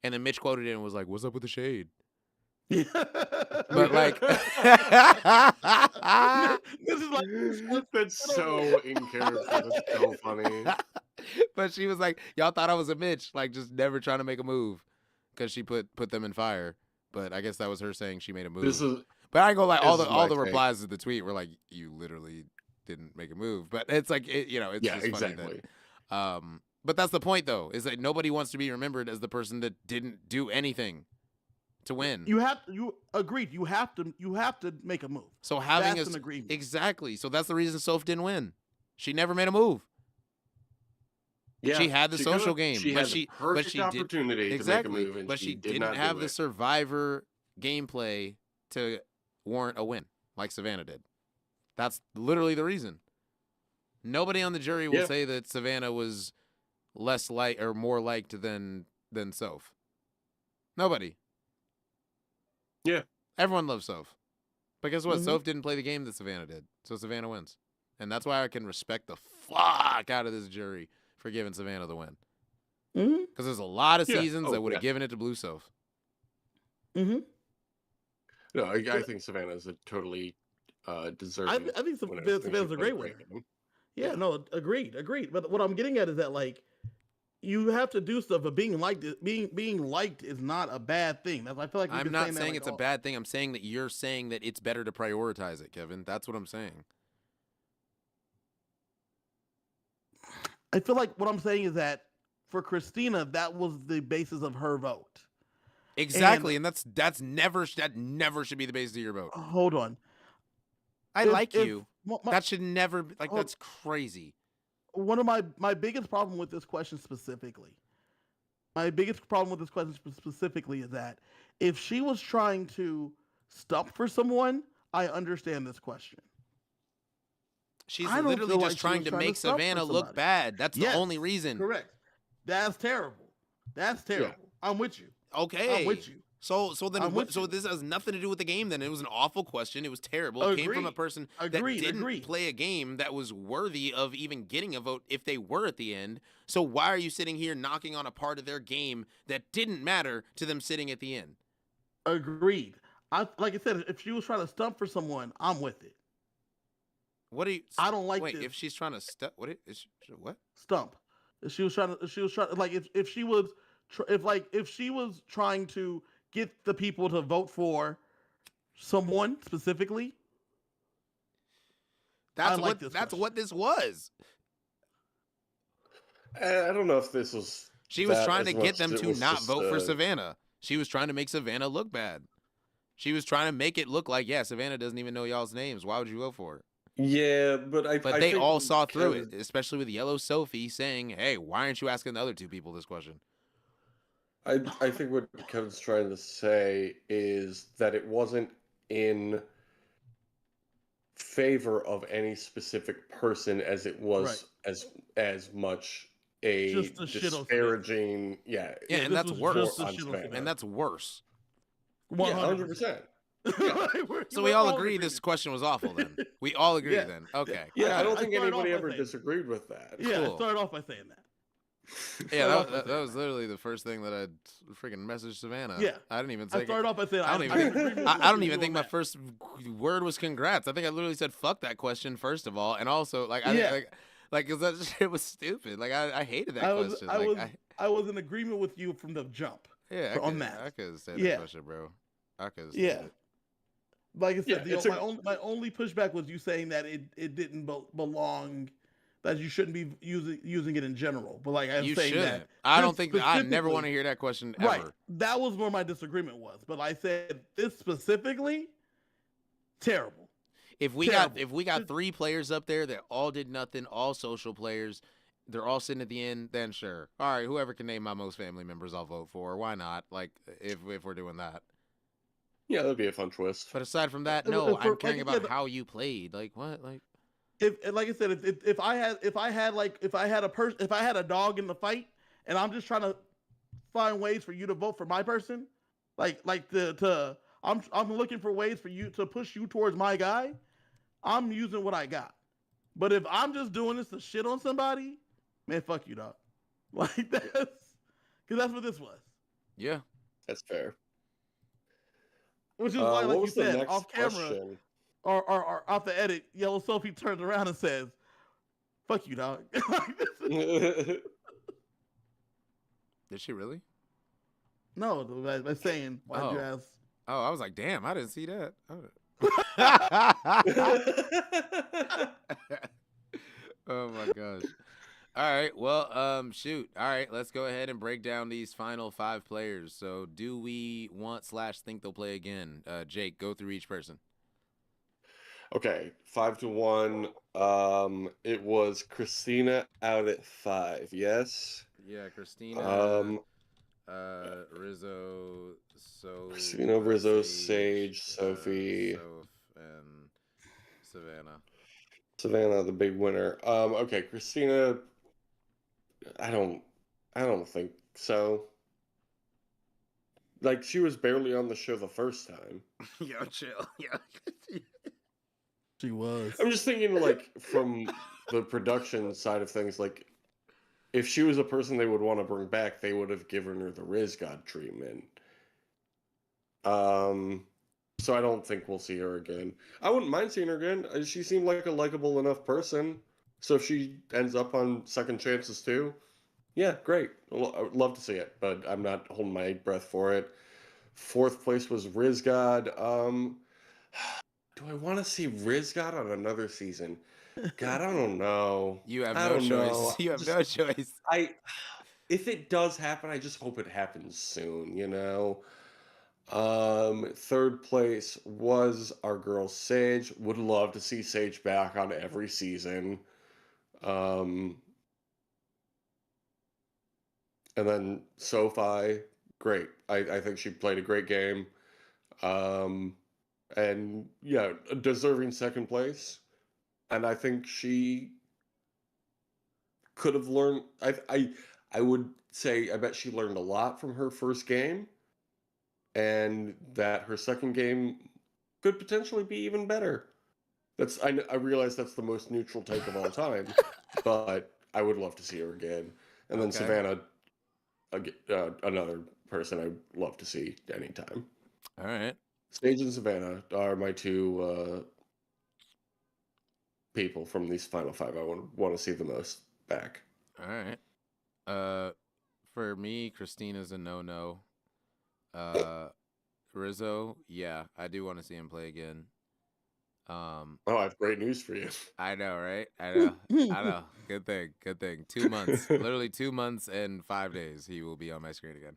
And then Mitch quoted it and was like, "What's up with the shade?" But like This is like That's so in character. That's so funny. But she was like, y'all thought I was a Mitch, like just never trying to make a move because she put them in fire. But I guess that was her saying she made a move. But I ain't gonna lie, all the take. replies to the tweet were like, you literally didn't make a move. But it's like it's Yeah, just funny exactly. that, but that's the point though, is that nobody wants to be remembered as the person that didn't do anything to win. you agreed. You have to make a move. So having That's an agreement. exactly. So that's the reason Soph didn't win. She never made a move. Yeah, She had the social could've- game, She but had she the perfect did opportunity exactly, to make a move, and but she did didn't not have do the it. Survivor gameplay to warrant a win like Savannah did. That's literally the reason. Nobody on the jury will Yeah. say that Savannah was less liked or more liked than Soph. Nobody. Yeah. Everyone loves Soph. But guess what? Mhm. Soph didn't play the game that Savannah did. So Savannah wins. And that's why I can respect the fuck out of this jury for giving Savannah the win. Mm-hmm. Because there's a lot of Yeah. seasons Oh, that would have yeah. given it to Blue Soph. Mm-hmm. No, I think Savannah is a totally deserving. I think winner. I think she Savannah's a played great winner. game. Yeah, Yeah. no, agreed. But what I'm getting at is that like you have to do stuff, but being liked is not a bad thing. That's I feel like we've I'm been not saying, saying that, it's a bad thing. I'm saying that you're saying that it's better to prioritize it, Kevin. That's what I'm saying. I feel like what I'm saying is that for Christina, that was the basis of her vote. Exactly, and that never should be the basis of your vote. Hold on. I If- like if you. my- That should never like Oh. that's crazy. one of my biggest problem with this question specifically. My biggest problem with this question specifically is that if she was trying to stump for someone, I understand this question. She's I don't literally feel just like she trying was to trying to make stump for Savannah look somebody. bad. That's Yes, the only reason. Correct. That's terrible. That's terrible. I'm with you. Okay. I'm with you. So then I'm with you. this has nothing to do with the game then. It was an awful question. It was terrible. It came from a Agreed. person Agreed. that didn't Agreed. play a game that was worthy of even getting a vote if they were at the end. So why are you sitting here knocking on a part of their game that didn't matter to them sitting at the end? Agreed. Like I said, if she was trying to stump for someone, I'm with it. What are you I don't like Wait, this. if she's trying to what? Stump. If she was trying like if she was trying to get the people to vote for someone specifically. That's like this that's question. what this was. I don't know if this was. She was that trying as to get much them as it to was not just, vote for Savannah. She was trying to make Savannah look bad. She was trying to make it look like, yeah, Savannah doesn't even know y'all's names. Why would you vote for her? Yeah, but I They think all saw through Kevin- it, especially with Yellow Sophie saying, hey, why aren't you asking the other two people this question? I think what Kevin's trying to say is that it wasn't in favor of any specific person as it was as much a Just a shit on Savannah. disparaging. Yeah, Yeah, and this that's was worse. just a on shit on Savannah. Savannah. And that's worse. 100%. So we all agree this question was awful then. We all agree Yeah. then. Okay. Yeah, I don't I think started anybody off by ever saying- disagreed with that. Yeah, Cool. I started off by saying that. Yeah, Started off by that saying was literally the first thing that I freaking messaged Savannah. Yeah. I didn't even I say started off by saying I don't agree even with I don't you even on think my that. first word was congrats. I think I literally said fuck that question first of all, and also like Yeah. cause that shit was stupid. Like I hated that question. I was in agreement with you from the jump. Yeah, on that. I could have said Yeah. that question, bro. I could have said Yeah. it. Like I said, Yeah, my only pushback was you saying that it didn't belong, that you shouldn't be using it in general. But like I'm You saying shouldn't. that, I don't this think I never want to specifically- hear that question ever. Right, that was where my disagreement was. But I said this specifically, terrible. If we Terrible. got 3 players up there that all did nothing, all social players, they're all sitting at the end, then sure. All right, whoever can name my most family members, I'll vote for. Why not? Like if we're doing that. Yeah, that'd be a fun twist. But aside from that, If- no, if I'm we're- caring like I about said- how you played. Like what? Like If like I said, if I had a dog in the fight, and I'm just trying to find ways for you to vote for my person, I'm looking for ways for you to push you towards my guy. I'm using what I got. But if I'm just doing this to shit on somebody, man, fuck you, dog. Like that's because that's what this was. yeah. That's fair. Which is why, What like you was the said, next off camera question? or off the edit, Yellow Sophie turns around and says, "Fuck you, dog." Did she really? No, by saying, "Why'd you Oh. ask?" Oh, I was like, damn, I didn't see that. Oh my gosh. All right. Well, shoot. All right, let's go ahead and break down these final 5 players. So, do we want / think they'll play again? Jake, go through each person. Okay, 5-1. It was Christina out at 5. Yes. Yeah, Christina, Rizzo, Christina, Rizzo, Sage, Sophie. Soph, and Savannah. Savannah, the big winner. Okay, Christina. I don't think so. Like she was barely on the show the first time. Yo, chill. Yo. She was. I'm just thinking, like, from the production side of things, like, if she was a person they would want to bring back, they would have given her the Riz God treatment. So I don't think we'll see her again. I wouldn't mind seeing her again. She seemed like a likable enough person. So if she ends up on Second Chances too, yeah, great. I would love to see it, but I'm not holding my breath for it. Fourth place was Riz God. Do I want to see Riz God on another season? God, I don't know. You have I no don't choice. know. You have no choice. If it does happen, I just hope it happens soon, you know? Third place was our girl Sage. Would love to see Sage back on every season. Um, and then Sophie, great. I think she played a great game. Um, and yeah, a deserving second place. And I think she could have learned. I would say I bet she learned a lot from her first game, and that her second game could potentially be even better. I realize that's the most neutral take of all time, but I would love to see her again. And then Okay. Savannah, another person I'd love to see anytime. All right. Sage and Savannah are my two people from these final five I want to see the most back. All right. For me, Christina's a no. Rizzo, yeah, I do want to see him play again. Oh, I have great news for you. I know, right? I know. Good thing. 2 months, literally 2 months and 5 days, he will be on my screen again.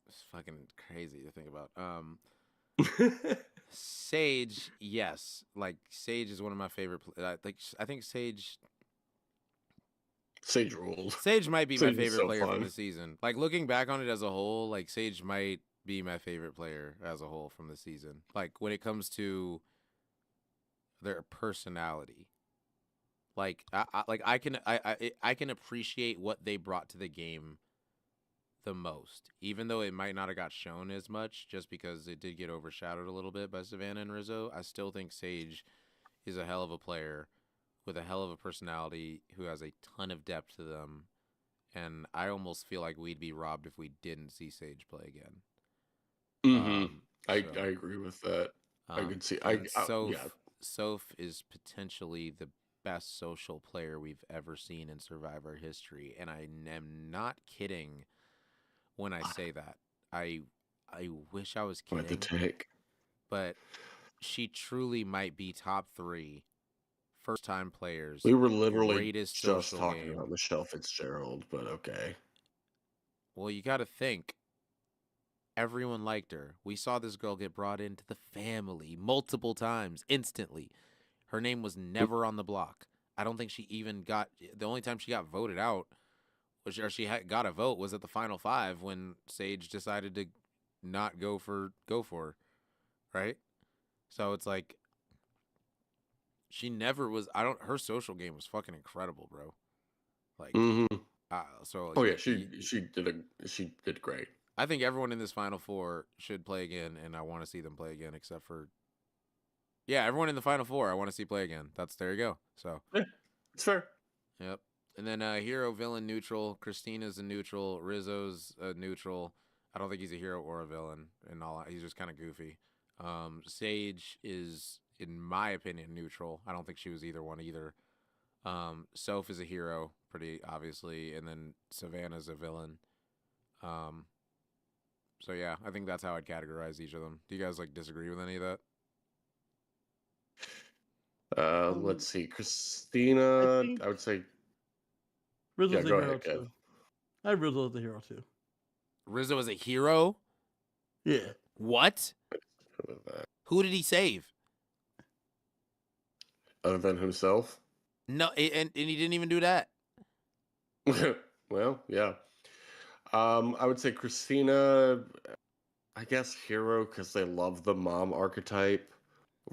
It's fucking crazy to think about. Sage, yes, like Sage is one of my favorite. I think Sage ruled. might be Sage my is favorite so player from fun. the season. Like looking back on it as a whole, like Sage might be my favorite player as a whole from the season. Like when it comes to their personality, like I can appreciate what they brought to the game the most, even though it might not have got shown as much, just because it did get overshadowed a little bit by Savannah and Rizzo. I still think Sage is a hell of a player with a hell of a personality who has a ton of depth to them. And I almost feel like we'd be robbed if we didn't see Sage play again. I agree with that. I could see. Soph is potentially the best social player we've ever seen in Survivor history, and I am not kidding when I say that. I wish I was What the kidding, take? but she truly might be top 3 first-time players. We were literally greatest just social talking game. about Michelle Fitzgerald, but okay. Well, you got to think. Everyone liked her. We saw this girl get brought into the family multiple times instantly. Her name was never on the block. I don't think she even got. The only time she got voted out, or she got a vote, was at the final 5 when Sage decided to not go for her, right? So it's like she never was. Her social game was fucking incredible, bro. Like, oh yeah, she did great. I think everyone in this Final 4 should play again, and I want to see them play again, except for... Yeah, everyone in the Final 4, I want to see play again. There you go. So yeah, it's fair. Yep. And then hero, villain, neutral. Christina's a neutral. Rizzo's a neutral. I don't think he's a hero or a villain. He's just kind of goofy. Sage is, in my opinion, neutral. I don't think she was either one either. Soph is a hero, pretty obviously, and then Savannah's a villain. So yeah, I think that's how I'd categorize each of them. Do you guys disagree with any of that? Let's see. Christina, I would say Rizzo's a hero too. I have Rizzo as a hero too. Rizzo is a hero? Yeah. What? Who did he save? Other than himself? No, and he didn't even do that. Well, yeah. I would say Christina, I guess hero because they love the mom archetype.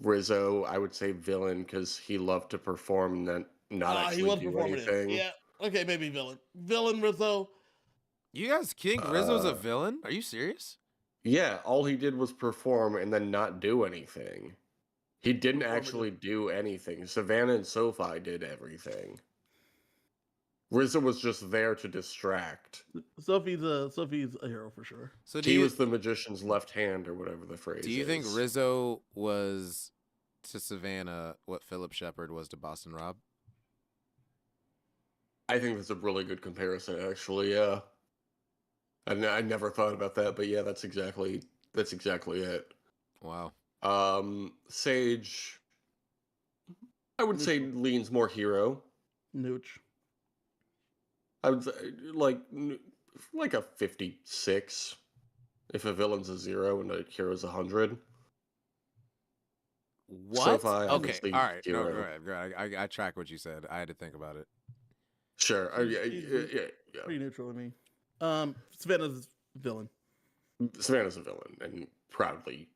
Rizzo, I would say villain because he loved to perform and not actually do anything. Yeah. Okay, maybe villain. Villain Rizzo. You guys think Rizzo's a villain? Are you serious? Yeah, all he did was perform and then not do anything. He didn't Before actually do anything. Savannah and SoFi did everything. RZA was just there to distract. Sophie's a hero for sure. So He was the magician's left hand, or whatever the phrase do you think is. Rizzo was to Savannah what Philip Shepard was to Boston Rob? I think that's a really good comparison, actually. Yeah, I never thought about that, but yeah, that's exactly it. Wow. Sage, I would say leans more hero. Nooch. I would say like a 56 if a villain's a 0 and a hero's 100. What? SoFi, Okay. obviously, All right. No, hero. right. I track what you said. I had to think about it. Sure. Yeah. Pretty neutral to me. Savannah's villain. Savannah's a villain, and proudly.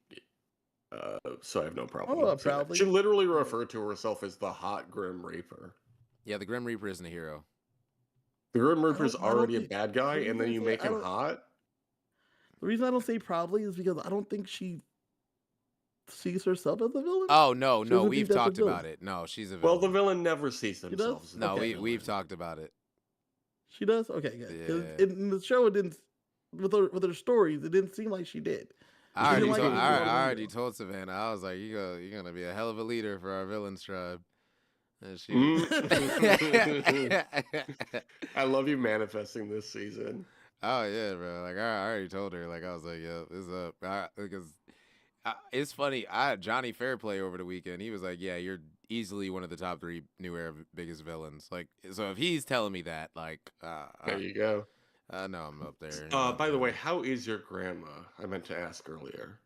So I have no problem. Oh, with saying that. proudly. She literally referred to herself as the hot Grim Reaper. Yeah, the Grim Reaper isn't a hero. The Grim Reaper's I don't already a think- bad guy, the and then reason you I make say- I him don't- hot. The reason I don't say proudly is because I don't think she sees herself as a villain. Oh no, She no, doesn't we've think that's a talked villain. about it. No, she's a Well, villain. the villain never sees does? themselves. as a No, Okay. we've villain. talked about it. She does. Okay, good. 'Cause Yeah. in the show, it didn't. With her stories, it didn't seem like she did. I already, didn't like told, it, I, you know, I already told Savannah. I was like, you're gonna be a hell of a leader for our villains tribe. And she. I love you manifesting this season. Oh yeah, bro. Like I already told her. Like I was like, yo, this up. Because it's funny. I had Johnny Fairplay over the weekend. He was like, yeah, you're easily one of the top 3 new era biggest villains. Like, so if he's telling me that, like, There you go. I know I'm up there. By the way, how is your grandma? I meant to ask earlier.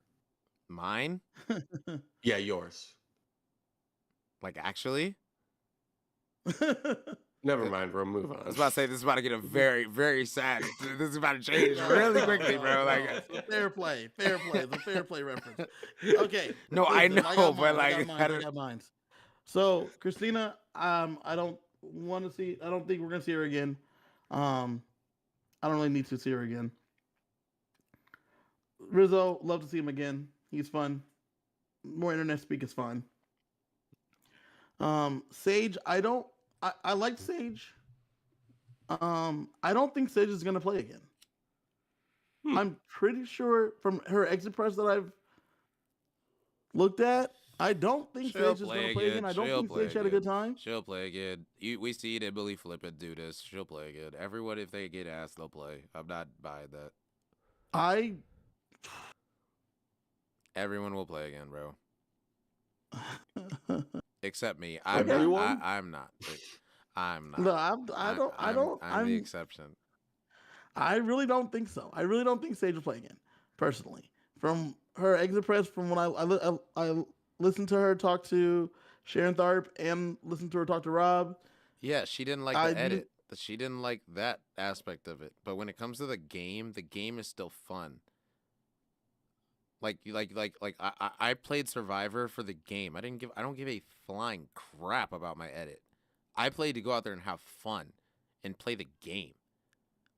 Mine? Yeah, yours. Like actually? Never mind, bro. Move on. I was about to say this is about to get a very, very sad. This is about to change really quickly, bro. Like, It's a fair play. It's a fair play reference. Okay. No, I listen, know, got but, mine, like, I I don't- got mine. So Christina, I don't want to see. I don't think we're gonna see her again. I don't really need to see her again. Rizzo, love to see him again. He's fun. More internet speak is fine. Sage, I like Sage. I don't think Sage is gonna play again. I'm pretty sure from her exit press that I've looked at, I don't think She'll Sage is play gonna play again. again. I don't She'll think play Sage had a good again. time. She'll play again. We see it, Billy Flippin do this. She'll play again. Everyone, if they get asked, they'll play. I'm not buying that. I Everyone will play again, bro. Except me. I'm Okay. not. Everyone? I'm not. I'm not. no, I'm the exception. I really don't think so. I really don't think Sage will play again, personally. From her exit press, from when I listened to her talk to Sharon Tharp and listened to her talk to Rob, Yeah, she didn't like I the knew- edit. She didn't like that aspect of it. But when it comes to the game is still fun. I played Survivor for the game. I don't give a flying crap about my edit. I played to go out there and have fun and play the game.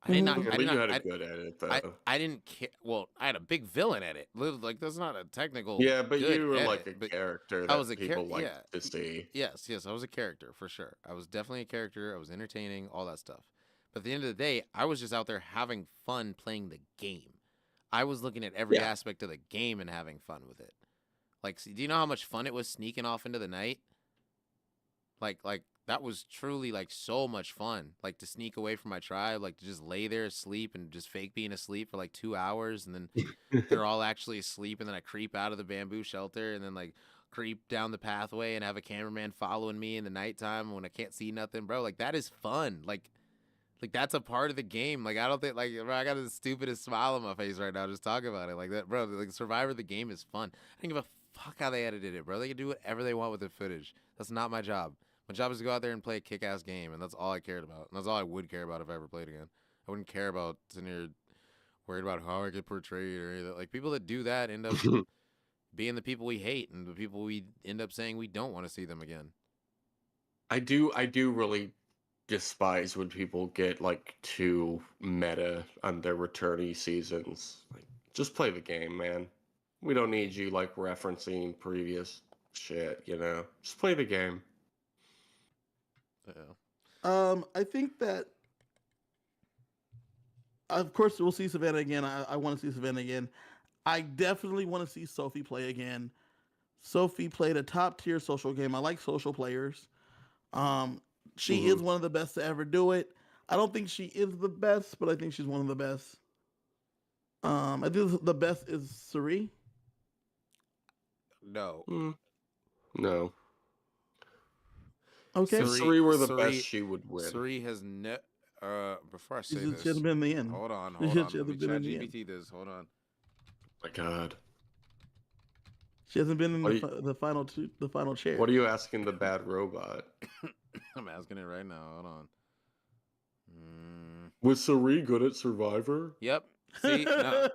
I did not. Okay, I but did you not. had a good edit, though. I didn't care. Well, I had a big villain edit. Like that's not a technical. Yeah, but good you were edit, like a but character I that was a people like yeah. to see. Yes, I was a character for sure. I was definitely a character. I was entertaining, all that stuff. But at the end of the day, I was just out there having fun playing the game. I was looking at every Yeah. aspect of the game and having fun with it. Like, see, do you know how much fun it was sneaking off into the night? Like that was truly like so much fun. Like to sneak away from my tribe, like to just lay there asleep and just fake being asleep for like 2 hours, and then they're all actually asleep, and then I creep out of the bamboo shelter, and then like creep down the pathway and have a cameraman following me in the nighttime when I can't see nothing, bro. Like that is fun. Like that's a part of the game. Like I don't think like bro, I got the stupidest smile on my face right now just talking about it. Like that, bro. Like Survivor the game is fun. I don't give a fuck how they edited it, bro. They can do whatever they want with the footage. That's not my job. My job is to go out there and play a kick-ass game, and that's all I cared about. And that's all I would care about if I ever played again. I wouldn't care about sitting here worried about how I get portrayed or anything. Like people that do that end up being the people we hate and the people we end up saying we don't want to see them again. I do really despise when people get like too meta on their returnee seasons. Like, just play the game, man. We don't need you like referencing previous shit, just play the game. Yeah. I think that, of course, we'll see Savannah again. I want to see Savannah again. I definitely want to see Sophie play again. Sophie played a top tier social game. I like social players. Um, she Hmm. is one of the best to ever do it. I don't think she is the best, but I think she's one of the best. I think the best is Suri. No. No. Okay, If Suri, Suri were the best, Suri, she would win. Suri has before I say she this, hasn't been in the end. hold on. She Let me hasn't been chat in the end. GPT this. Hold on. My God. She hasn't been in What the final chair. What are you asking the bad robot? I'm asking it right now. Hold on. Was Suri good at Survivor? Yep. See, no.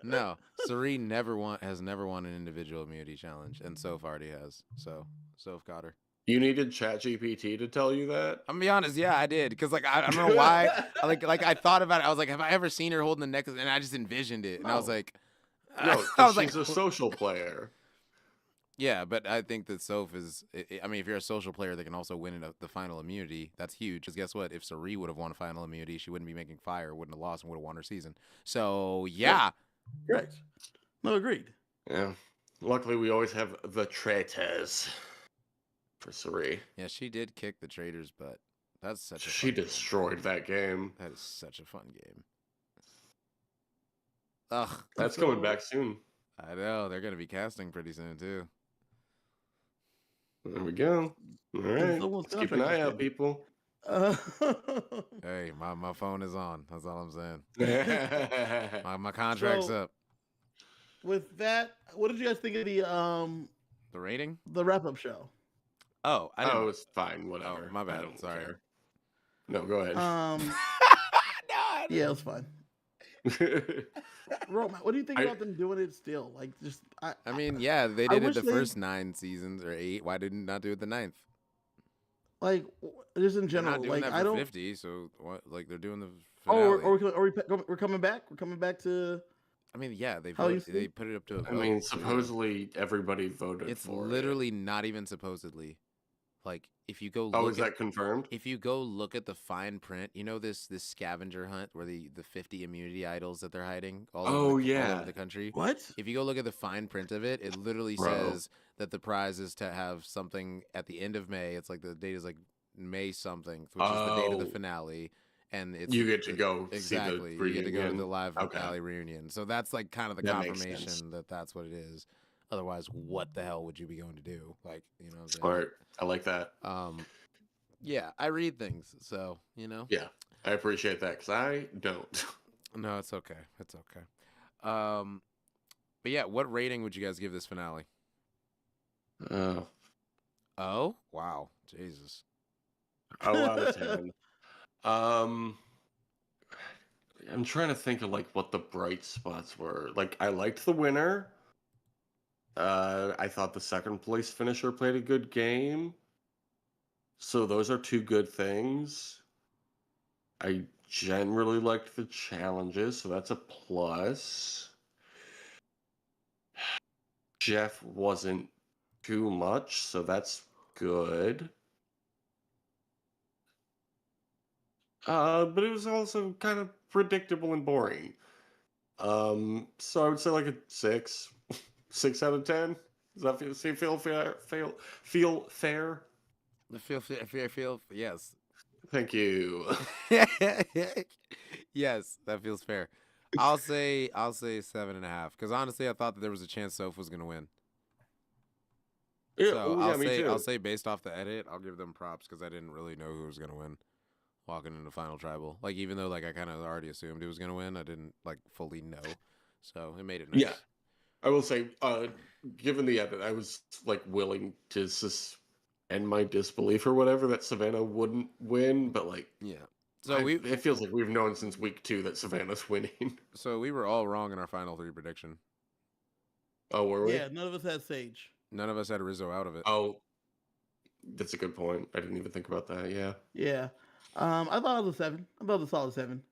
No, Suri has never won an individual immunity challenge, and Soph already has. So Soph got her. You needed ChatGPT to tell you that? I'm gonna be honest, yeah, I did, because like I don't know why, like I thought about it. I was like, have I ever seen her holding the necklace? And I just envisioned it, and I was No. like, No, I 'cause was she's a social player. yeah, but I think that Soph is. I mean, if you're a social player that can also win the final immunity, that's huge. Because guess what? If Sari would have won final immunity, she wouldn't be making fire, wouldn't have lost, and would have won her season. So yeah, Correct. No, agreed. Yeah. Luckily, we always have the traitors for Suri. yeah, she did kick the traitors, but that's such a She fun destroyed that game. game. That is such a fun game. Ugh, That's coming back soon. I know they're gonna be casting pretty soon too. There we go. All right. someone's Let's keep an contract eye is out, ending. people. Hey, my phone is on. That's all I'm saying. My contract's So- up. With that, what did you guys think of The rating? the wrap up show? Oh, I didn't. Oh, it's fine. Whatever. Oh, my bad. I don't Sorry. care. No, go ahead. no, Yeah, it was fine. Roman, what do you think I- about them doing it still? Like, just I mean, yeah, they I did it wish the they- first 9 seasons or 8. Why didn't not do it the 9th? like just in They're general. not doing Like, that I for don't. 50, so what? Like they're doing the Oh, finale. we're coming back. We're coming back to. I mean, yeah, they How you they see? put it up to a I vote. mean, so yeah. supposedly everybody voted It's for literally not even supposedly. Like if you go it. Oh, look is at, that confirmed? if you go look at the fine print, you know this scavenger hunt where the 50 immunity idols that they're hiding all Oh, over all yeah. over the country. What? If you go look at the fine print of it, it literally Bro. says that the prize is to have something at the end of May. It's like the date is like May something, which is the date of the Oh. finale, and it's You get to go exactly see the you get to go to the reunion. live Okay. finale reunion. So that's like kind of the That makes sense. confirmation that that's what it is. Otherwise, what the hell would you be going to do? Like, you know what I'm saying? Smart. I like that. Yeah, I read things, so you know. Yeah, I appreciate that because I don't. No, it's okay. It's okay. But yeah, what rating would you guys give this finale? Oh, wow, Jesus. Oh, out of 10. I'm trying to think of like what the bright spots were. Like I liked the winner. I thought the second place finisher played a good game. So those are 2 good things. I generally liked the challenges, so that's a plus. Jeff wasn't too much, so that's good. But it was also kind of predictable and boring. So I would say like a 6, 6 out of 10. Does that feel fair? Feel fair? Feel yes. Thank you. Yes, that feels fair. I'll say 7.5 because honestly, I thought that there was a chance Soph was gonna win. Yeah, So oh, yeah, me too. I'll say based off the edit, I'll give them props because I didn't really know who was gonna win walking into Final Tribal. Like even though like I kind of already assumed it was gonna win, I didn't like fully know. So it made it nice. Yeah. I will say, given the edit, I was like willing to suspend my disbelief or whatever that Savannah wouldn't win, but like, Yeah. So it feels like we've known since week 2 that Savannah's winning. So we were all wrong in our final 3 prediction. Oh, were we? Yeah, none of us had Sage. None of us had Rizzo out of it. Oh, that's a good point. I didn't even think about that. Yeah. Yeah. I thought it was a 7. I thought it was a solid 7.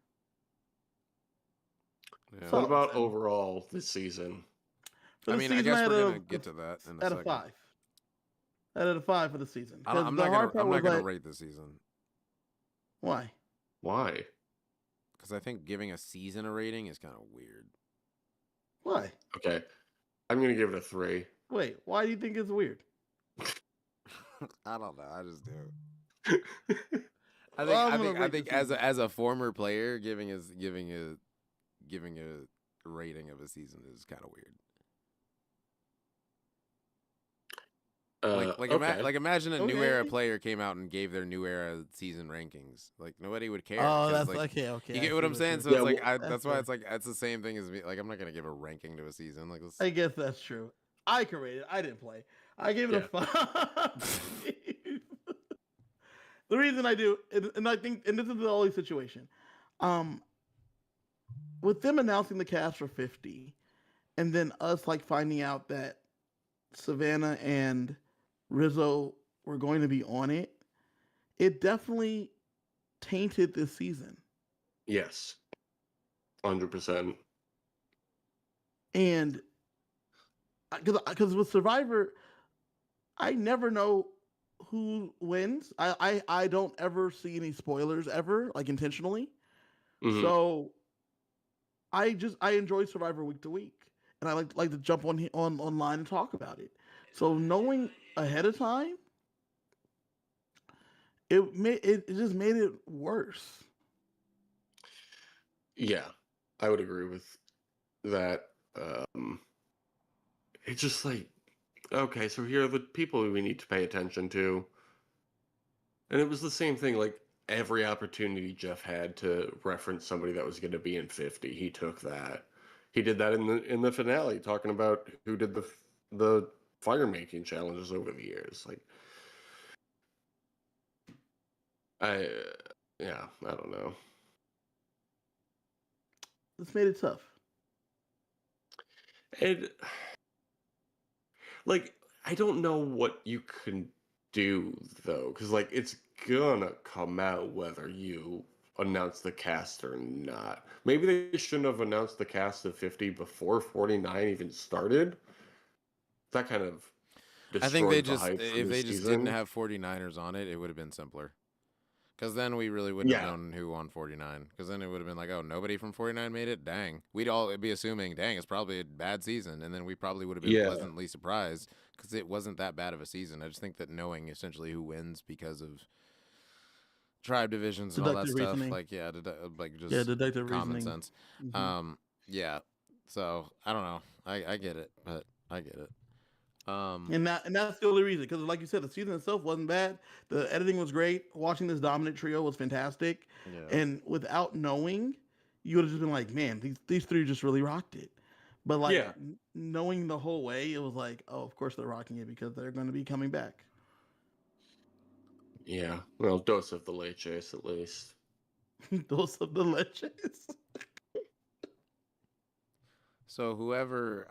Yeah. What Solid about 7. overall this season? For I the mean, I season, guess we're gonna get to that in a out of second. 5. Out of 5 for the season. I Because don't, I'm the not hard gonna. part I'm was not gonna like, rate this season why? Why? because I think giving a season a rating is kind of weird. Why? Okay, I'm gonna give it a 3. Wait, why do you think it's weird? I don't know. I just do. I think. Well, I'm I gonna think. I rate think the as season. as a former player, giving a rating of a season is kind of weird. Okay. Imagine a new era Okay. player came out and gave their new era season rankings. Like nobody would care. Oh, 'Cause, that's like, okay. Okay, you I get see what I'm saying? you're So Yeah, it's like well, That's that's why fair. it's like it's the same thing as me. Like I'm not gonna give a ranking to a season. Like let's, I guess that's true. I can rate it. I didn't play. I gave it a 5. The reason I do, and I think, and this is the only situation, um, with them announcing the cast for 50, and then us like finding out that Savannah and Rizzo were going to be on it, it definitely tainted this season. yes, 100%. And because with Survivor, I never know who wins. I don't ever see any spoilers ever, like intentionally. Mhm. So I enjoy Survivor week to week, and I like to jump on online and talk about it. So knowing ahead of time, it just made it worse. Yeah, I would agree with that. It's just like, okay, so here are the people we need to pay attention to. And it was the same thing, like every opportunity Jeff had to reference somebody that was going to be in 50, he took that. He did that in the finale, talking about who did the fire making challenges over the years. Like, yeah, I don't know. This made it tough. And like, I don't know what you can do though, because like it's gonna come out whether you announce the cast or not. Maybe they shouldn't have announced the cast of 50 before 49 even started. That kind of I think they destroyed the just hype for if this they just didn't season. have 49ers on it, it would have been simpler. Because then we really wouldn't have Yeah, known who won 49. Because then it would have been like, oh, nobody from 49 made it? Dang. We'd all be assuming, dang, it's probably a bad season. And then we probably would have been yeah, pleasantly surprised because it wasn't that bad of a season. I just think that knowing essentially who wins because of tribe divisions and all that Deductive stuff, reasoning. like, yeah, like Yeah, just deductive common reasoning. sense. Hmm. Yeah. So I don't know. I get it, but I get it. And that's the only reason, because like you said, the season itself wasn't bad. The editing was great. Watching this dominant trio was fantastic. Yeah. And without knowing, you would have just been like, man, these three just really rocked it. But like yeah, knowing the whole way, it was like, oh, of course they're rocking it because they're going to be coming back. yeah. Well, dose of the late chase at least. Those are the legends. So whoever,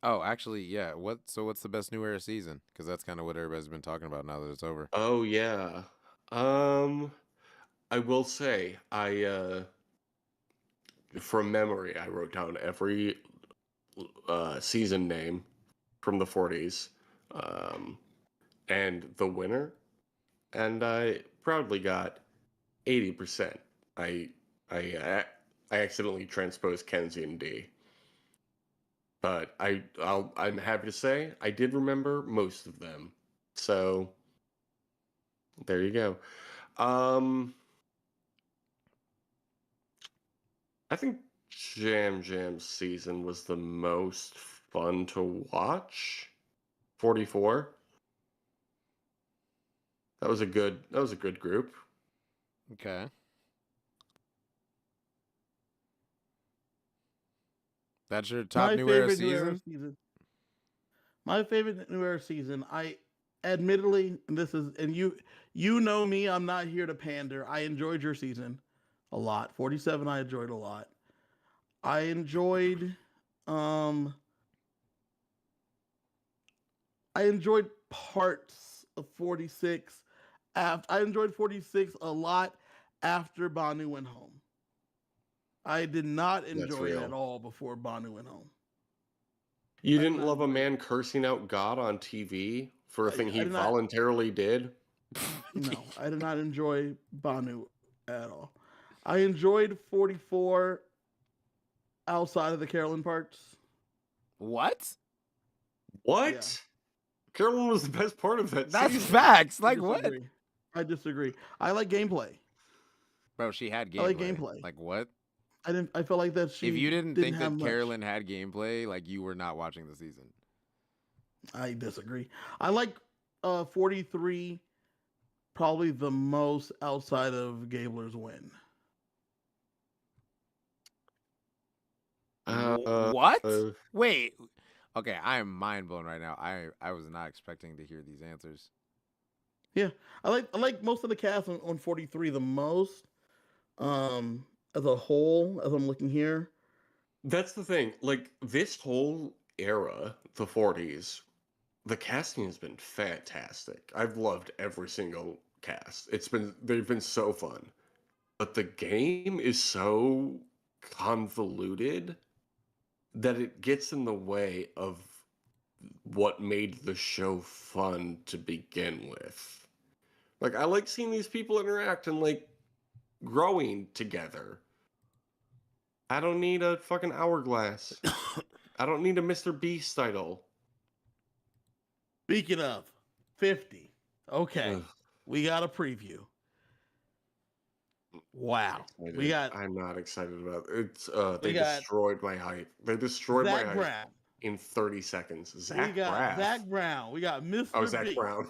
oh, actually, yeah. What's the best new era season? Because that's kind of what everybody's been talking about now that it's over. Oh yeah. I will say from memory I wrote down every season name from the 40s, and the winner, and I proudly got 80%. I accidentally transposed Kenzie and D, but I'm happy to say I did remember most of them. So there you go. I think Jam Jam season was the most fun to watch. 44. That was a good group. Okay. That's your top My new era favorite new era season? season. My favorite new era season. I admittedly, and this is, and you know me. I'm not here to pander. I enjoyed your season a lot. 47. I enjoyed a lot. I enjoyed. Um, I enjoyed parts of 46. I enjoyed 46 a lot after Banu went home. I did not That's enjoy it at real. all before Banu went home. You I did didn't not love a enjoy. man cursing out God on TV for a thing I he did not. voluntarily did? No, I did not enjoy Banu at all. I enjoyed 44 outside of the Carolyn parts. What? Yeah, What? Carolyn was the best part of that That's season. facts. I Like what? disagree. I disagree. I like gameplay. Bro, she had I like gameplay. gameplay. Like what? I didn't. I felt like that If she you didn't didn't think have that much. Carolyn had gameplay, like you were not watching the season. I disagree. I like 43 probably the most outside of Gabler's win. What? Uh, Wait. Okay, I am mind blown right now. I was not expecting to hear these answers. Yeah, I like most of the cast on 43 the most. As a whole, as I'm looking here, that's the thing. Like this whole era, the 40s, the casting has been fantastic. I've loved every single cast. They've been so fun. But the game is so convoluted that it gets in the way of what made the show fun to begin with. Like I like seeing these people interact and like growing together. I don't need a fucking hourglass. I don't need a Mr. Beast title. speaking of 50, okay, Ugh, we got a preview. Wow, we got I'm not excited about it. It's we they got destroyed my hype. They destroyed my Zach hype Brown. in 30 seconds. We Zach got Braff. Zach Brown. We got Oh, Mr. Zach Beast. Brown.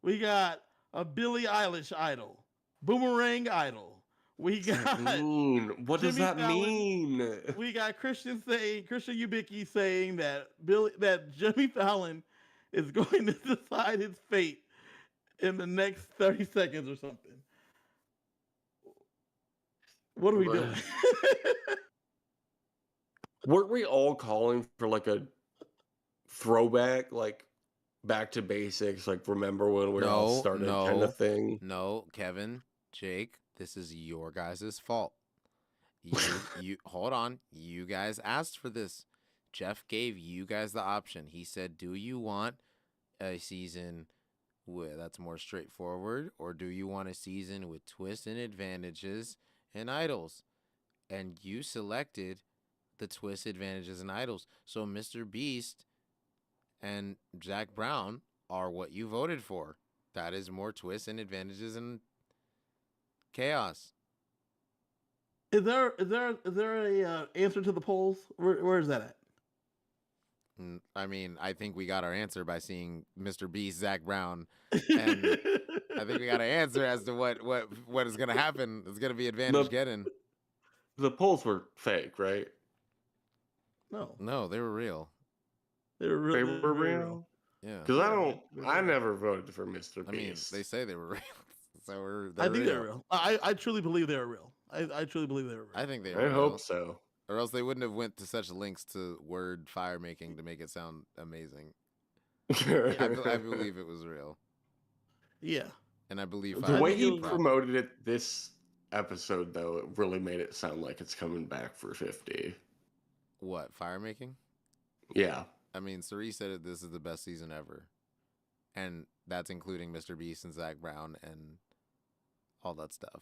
We got a Billie Eilish idol, Boomerang idol. We got What does Jimmy that Fallon. mean? We got Christian Ubicki saying that Jimmy Fallon is going to decide his fate in the next 30 seconds or something. What are we doing? Weren't we all calling for like a throwback, like back to basics, like remember when we all No, started kind no, of thing? no, Kevin, Jake, this is your guys' fault. You hold on. You guys asked for this. Jeff gave you guys the option. He said, "Do you want a season that's more straightforward, or do you want a season with twists and advantages and idols?" And you selected the twists, advantages, and idols. So Mr. Beast and Zach Brown are what you voted for. That is more twists and advantages and chaos. Is there a answer to the polls? Where is that at? I mean, I think we got our answer by seeing Mr. Beast, Zach Brown, and I think we got an answer as to what is going to happen. It's going to be advantage getting. The polls were fake, right? No, they were real. They were real. They were real. Yeah. Because I never voted for Mr. I mean, Beast. they say they were real, so I think they're real. I truly believe they were real. I truly believe they were real. I think they. I hope so. Or else they wouldn't have went to such lengths to word fire making to make it sound amazing. I believe it was real. Yeah. And I believe the way he was real. promoted it this episode, though, it really made it sound like it's coming back for 50. What, fire making? Yeah. I mean, Cerise said this is the best season ever. And that's including Mr. Beast and Zach Brown and all that stuff.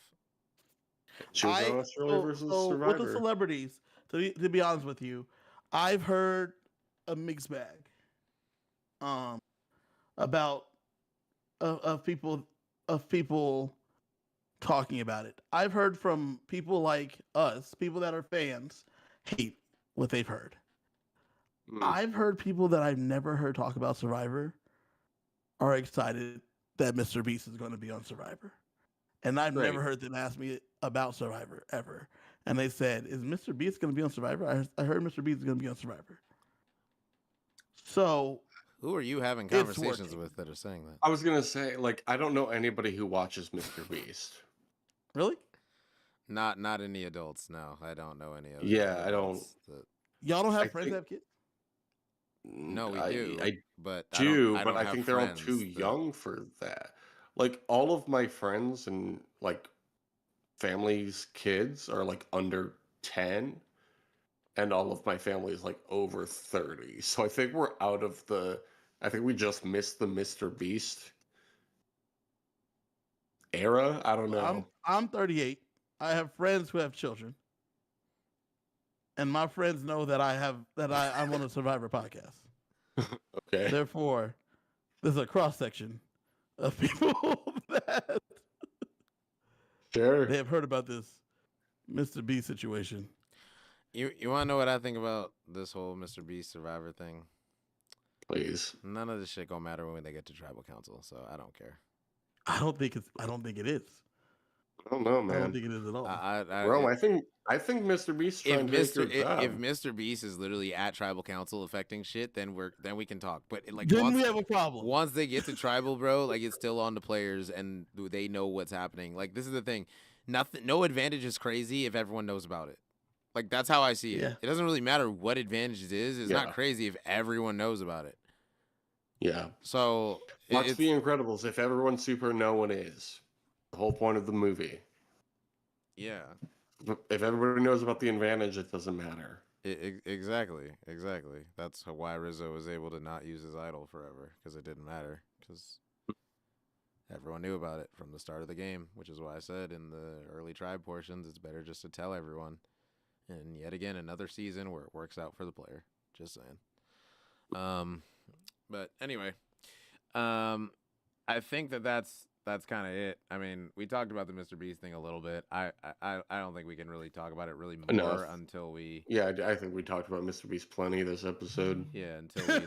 She was on Australia versus Survivor. With the celebrities, to be honest with you, I've heard a mixed bag about of people talking about it. I've heard from people like us, people that are fans, hate what they've heard. I've heard people that I've never heard talk about Survivor are excited that Mr. Beast is going to be on Survivor. And I've never heard them ask me about Survivor ever. And they said, "Is Mr. Beast going to be on Survivor?" I heard Mr. Beast is going to be on Survivor. So, who are you having conversations with that are saying that? I was going to say, like, I don't know anybody who watches Mr. Beast. Really? Not any adults. No, I don't know any other. Yeah, I don't. Y'all don't have friends that have kids? No, we do. But I think they're all too young for that. Like all of my friends and like family's kids are like under 10, and all of my family is like over 30. So I think we're out of the. I think we just missed the Mr. Beast era. I don't know. I'm 38. I have friends who have children, and my friends know that I'm on a Survivor podcast. Okay. Therefore, there's a cross section of people that Sure. they have heard about this Mr. B situation. You want to know what I think about this whole Mr. Beast Survivor thing? Please. None of this shit gonna matter when they get to tribal council, so I don't care. I don't think it is. I don't know, I don't man. think it is at all. Bro, I think Mr. Beast's trying to take your job. if Mr. Beast is literally at tribal council affecting shit, then we can talk. But like Then once, we have a problem. once they get to tribal, bro, like it's still on the players and they know what's happening. Like this is the thing. No advantage is crazy if everyone knows about it. Like that's how I see it. Yeah. It doesn't really matter what advantage it is. It's Yeah. not crazy if everyone knows about it. Yeah. So Watch it's The Incredibles if everyone super no one is. The whole point of the movie. yeah. If everybody knows about the advantage, it doesn't matter. Exactly. That's why Rizzo was able to not use his idol forever because it didn't matter because everyone knew about it from the start of the game, which is why I said in the early tribe portions, it's better just to tell everyone. And yet again, another season where it works out for the player. Just saying. But anyway, I think that's kind of it. I mean, we talked about the Mr. Beast thing a little bit. I don't think we can really talk about it really more Enough. until we Yeah, I think we talked about Mr. Beast plenty this episode. until we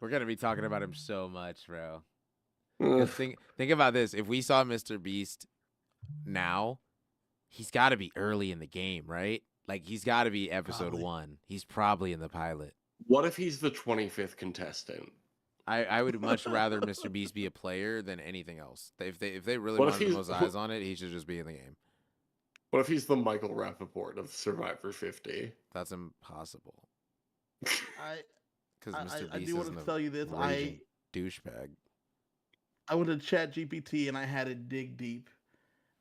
we're gonna be talking about him so much, bro. 'Cause think about this. If we saw Mr. Beast now, he's got to be early in the game, right? Like he's got to be episode Probably. 1. He's probably in the pilot. What if he's the 25th contestant? I would much rather Mr. Beast be a player than anything else. If they really What if wanted the most he's- eyes on it, he should just be in the game. What if he's the Michael Rappaport of Survivor 50? That's impossible I because Mr. I Beast do is want to tell you this. raging douchebag. I went to Chat GPT and I had it dig deep.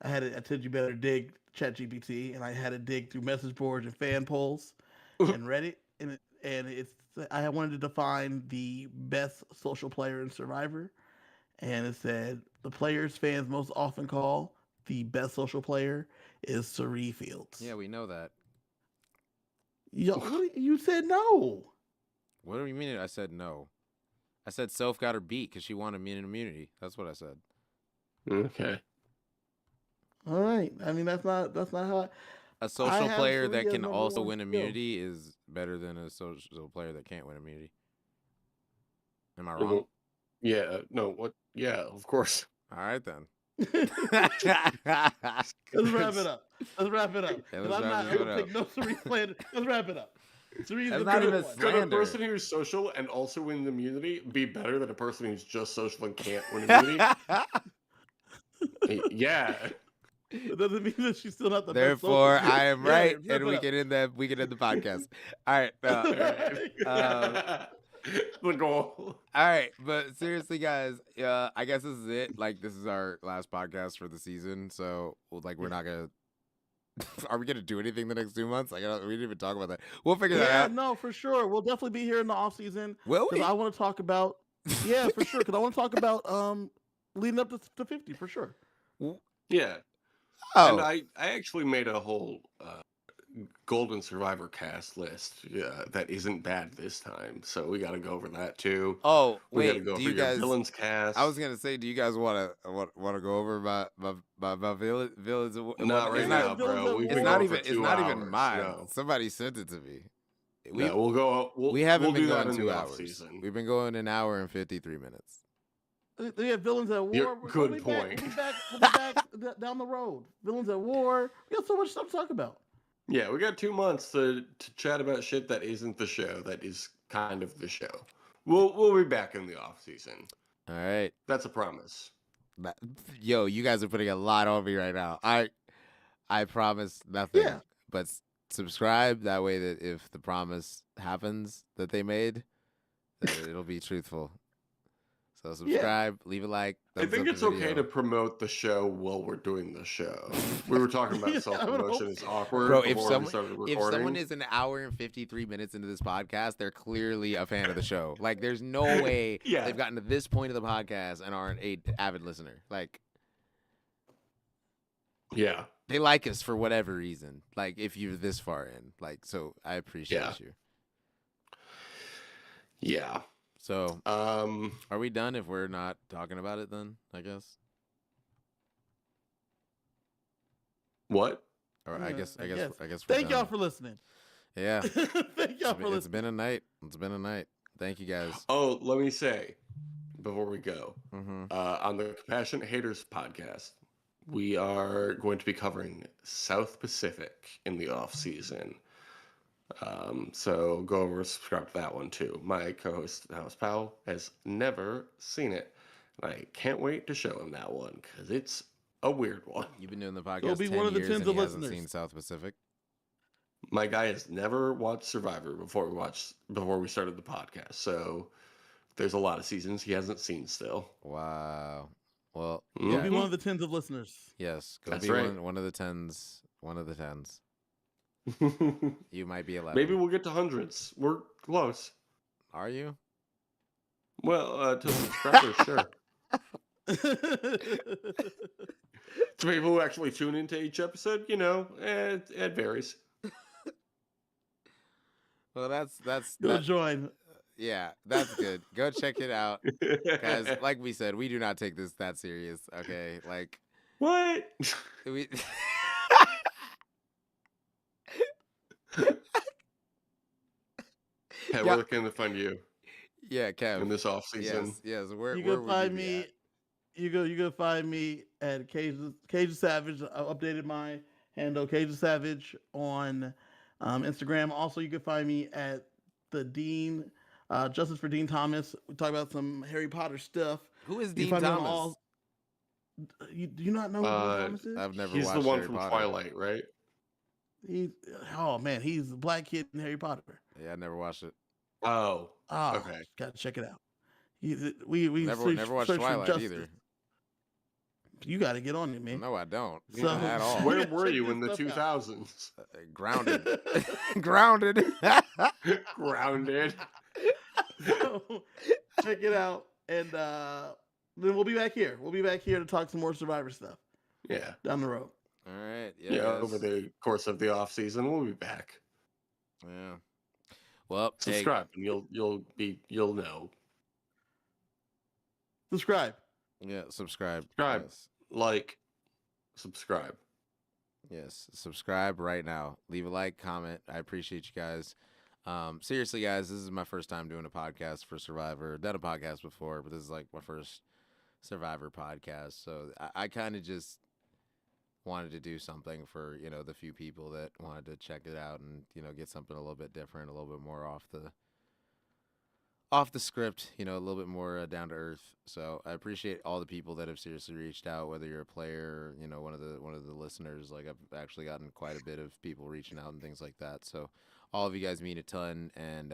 I told you better dig Chat GPT, and I had to dig through message boards and fan polls and Reddit, I wanted to find the best social player in Survivor, and it said the players fans most often call the best social player is Sari Fields. Yeah, we know that. Yo, you said no. What do you mean? I said no. I said Soph got her beat because she won immunity. That's what I said. Okay. All right. I mean, that's not how. A social have player Sari that as can number also one win still. immunity is better than a social player that can't win immunity. Am I wrong? Yeah. No. What? Yeah. Of course. All right then. Let's wrap it up. Yeah, I'm let's not. wrap I'm this gonna one take no Sari plan. Let's wrap it up. Sari's That's the not good even one. Could a Slander. person who's social and also wins immunity be better than a person who's just social and can't win immunity? Yeah. It doesn't mean that she's still not the Therefore, best social I am player. right, Yeah, and we wrap it can end the podcast. All right. The goal. All right, but seriously, guys, I guess this is it. Like, this is our last podcast for the season, so we're not gonna. Are we gonna do anything the next 2 months? Like, we didn't even talk about that. We'll figure that Yeah, out. no, for sure. We'll definitely be here in the off season Will we? because I want to talk about. Yeah, for sure. Because I want to talk about leading up to 50 for sure. Yeah. Oh, And I actually made a whole Golden Survivor cast list that isn't bad this time. So we got to go over that too. oh, We got to wait. go Do over you your guys? villains cast. I was gonna say, do you guys want to go over my villains? Not right it's now, not, bro. We've It's been not going for even. It's 2 not hours. even mine. No. Somebody sent it to me. No, we'll go. We haven't we'll been do that going in 2 the hours. off-season. We've been going an hour and 53 minutes. They have villains at war. Good We'll be point. back down the road. Villains at war. We got so much stuff to talk about. Yeah, we got 2 months to chat about shit that isn't the show. That is kind of the show. We'll be back in the off season. All right. That's a promise. Yo, you guys are putting a lot on me right now. I promise nothing. Yeah. But subscribe that way that if the promise happens that they made, that it'll be truthful. So subscribe, leave a like. I Thumbs think up it's the okay video. to promote the show while we're doing the show. We were talking about Yeah, I would hope self-promotion is so. awkward Bro, before we started if someone recording. is an hour and 53 minutes into this podcast, they're clearly a fan of the show. Like, there's no way Yeah. they've gotten to this point of the podcast and aren't a avid listener. Like, Yeah. they like us for whatever reason. Like, if you're this far in, like, so I appreciate Yeah. you. Yeah. So, are we done if we're not talking about it then? I guess. What? Or I guess. We're Thank y'all done. for listening. Yeah. Thank y'all for It's listening. been a night. It's been a night. Thank you guys. Oh, let me say before we go, Mm-hmm. on the Compassionate Haters podcast, we are going to be covering South Pacific in the off season. So go over and subscribe to that one too. My co-host House Powell has never seen it, and I can't wait to show him that one because it's a weird one. You've been doing the He'll podcast be 10 one of the years tens and he of hasn't listeners. seen South Pacific. My guy has never watched Survivor before we started the podcast. So there's a lot of seasons he hasn't seen still. Wow. Well, He'll yeah. be one of the tens of listeners. Yes. Go That's be right. one of the tens. One of the tens. You might be 11. Maybe we'll get to hundreds. We're close. Are you? Well, to subscribers, sure. To people who actually tune into each episode, it varies. Well, that's Go join. yeah, that's good. Go check it out, guys. Like we said, we do not take this that serious. Okay, like What? we. Hey, Yeah. we're looking to fund you Yeah, Kev. in this off season. Yes. Where You where can would find be me. at? You can find me at Cage Savage. I updated my handle Cage Savage on Instagram. Also, you can find me at the Dean Justice for Dean Thomas. We talk about some Harry Potter stuff. Who is You Dean can find me on Thomas? all. You do you not know who Dean Thomas is? I've never He's watched the one Harry from Potter. Twilight, right? He, oh man, he's the black kid in Harry Potter. Yeah, I never watched it. Oh, Oh, okay. gotta check it out. We Never watched search for Twilight justice. either. You got to get on it, man. No, I don't. So- Not at all. Where gotta were check you this in the stuff out. 2000s? Grounded. Grounded. Grounded. So, check it out, and then we'll be back here. We'll be back here to talk some more Survivor stuff Yeah. down the road. All right. Yeah. Yeah. guys. Over the course of the off season, we'll be back. Yeah. Well, hey, Subscribe, and you'll know. Subscribe. yeah. Subscribe. Subscribe. Yes. Like, subscribe. Yes, subscribe right now. Leave a like, comment. I appreciate you guys. Seriously, guys, this is my first time doing a podcast for Survivor. Done a podcast before, but this is like my first Survivor podcast. So I kind of just wanted to do something for the few people that wanted to check it out and get something a little bit different, a little bit more off the script, a little bit more down to earth. So I appreciate all the people that have seriously reached out, whether you're a player, one of the listeners. Like, I've actually gotten quite a bit of people reaching out and things like that. So all of you guys mean a ton, and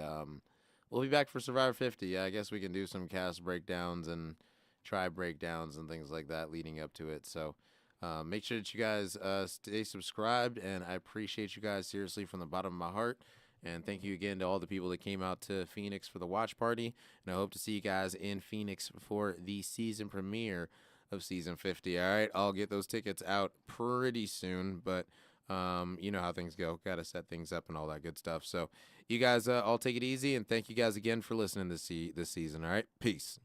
we'll be back for Survivor 50. Yeah, I guess we can do some cast breakdowns and tribe breakdowns and things like that leading up to it. So make sure that you guys stay subscribed, and I appreciate you guys seriously from the bottom of my heart. And thank you again to all the people that came out to Phoenix for the watch party. And I hope to see you guys in Phoenix for the season premiere of season 50. All right, I'll get those tickets out pretty soon, but you know how things go. Got to set things up and all that good stuff. So you guys all take it easy, and thank you guys again for listening this season. All right, peace.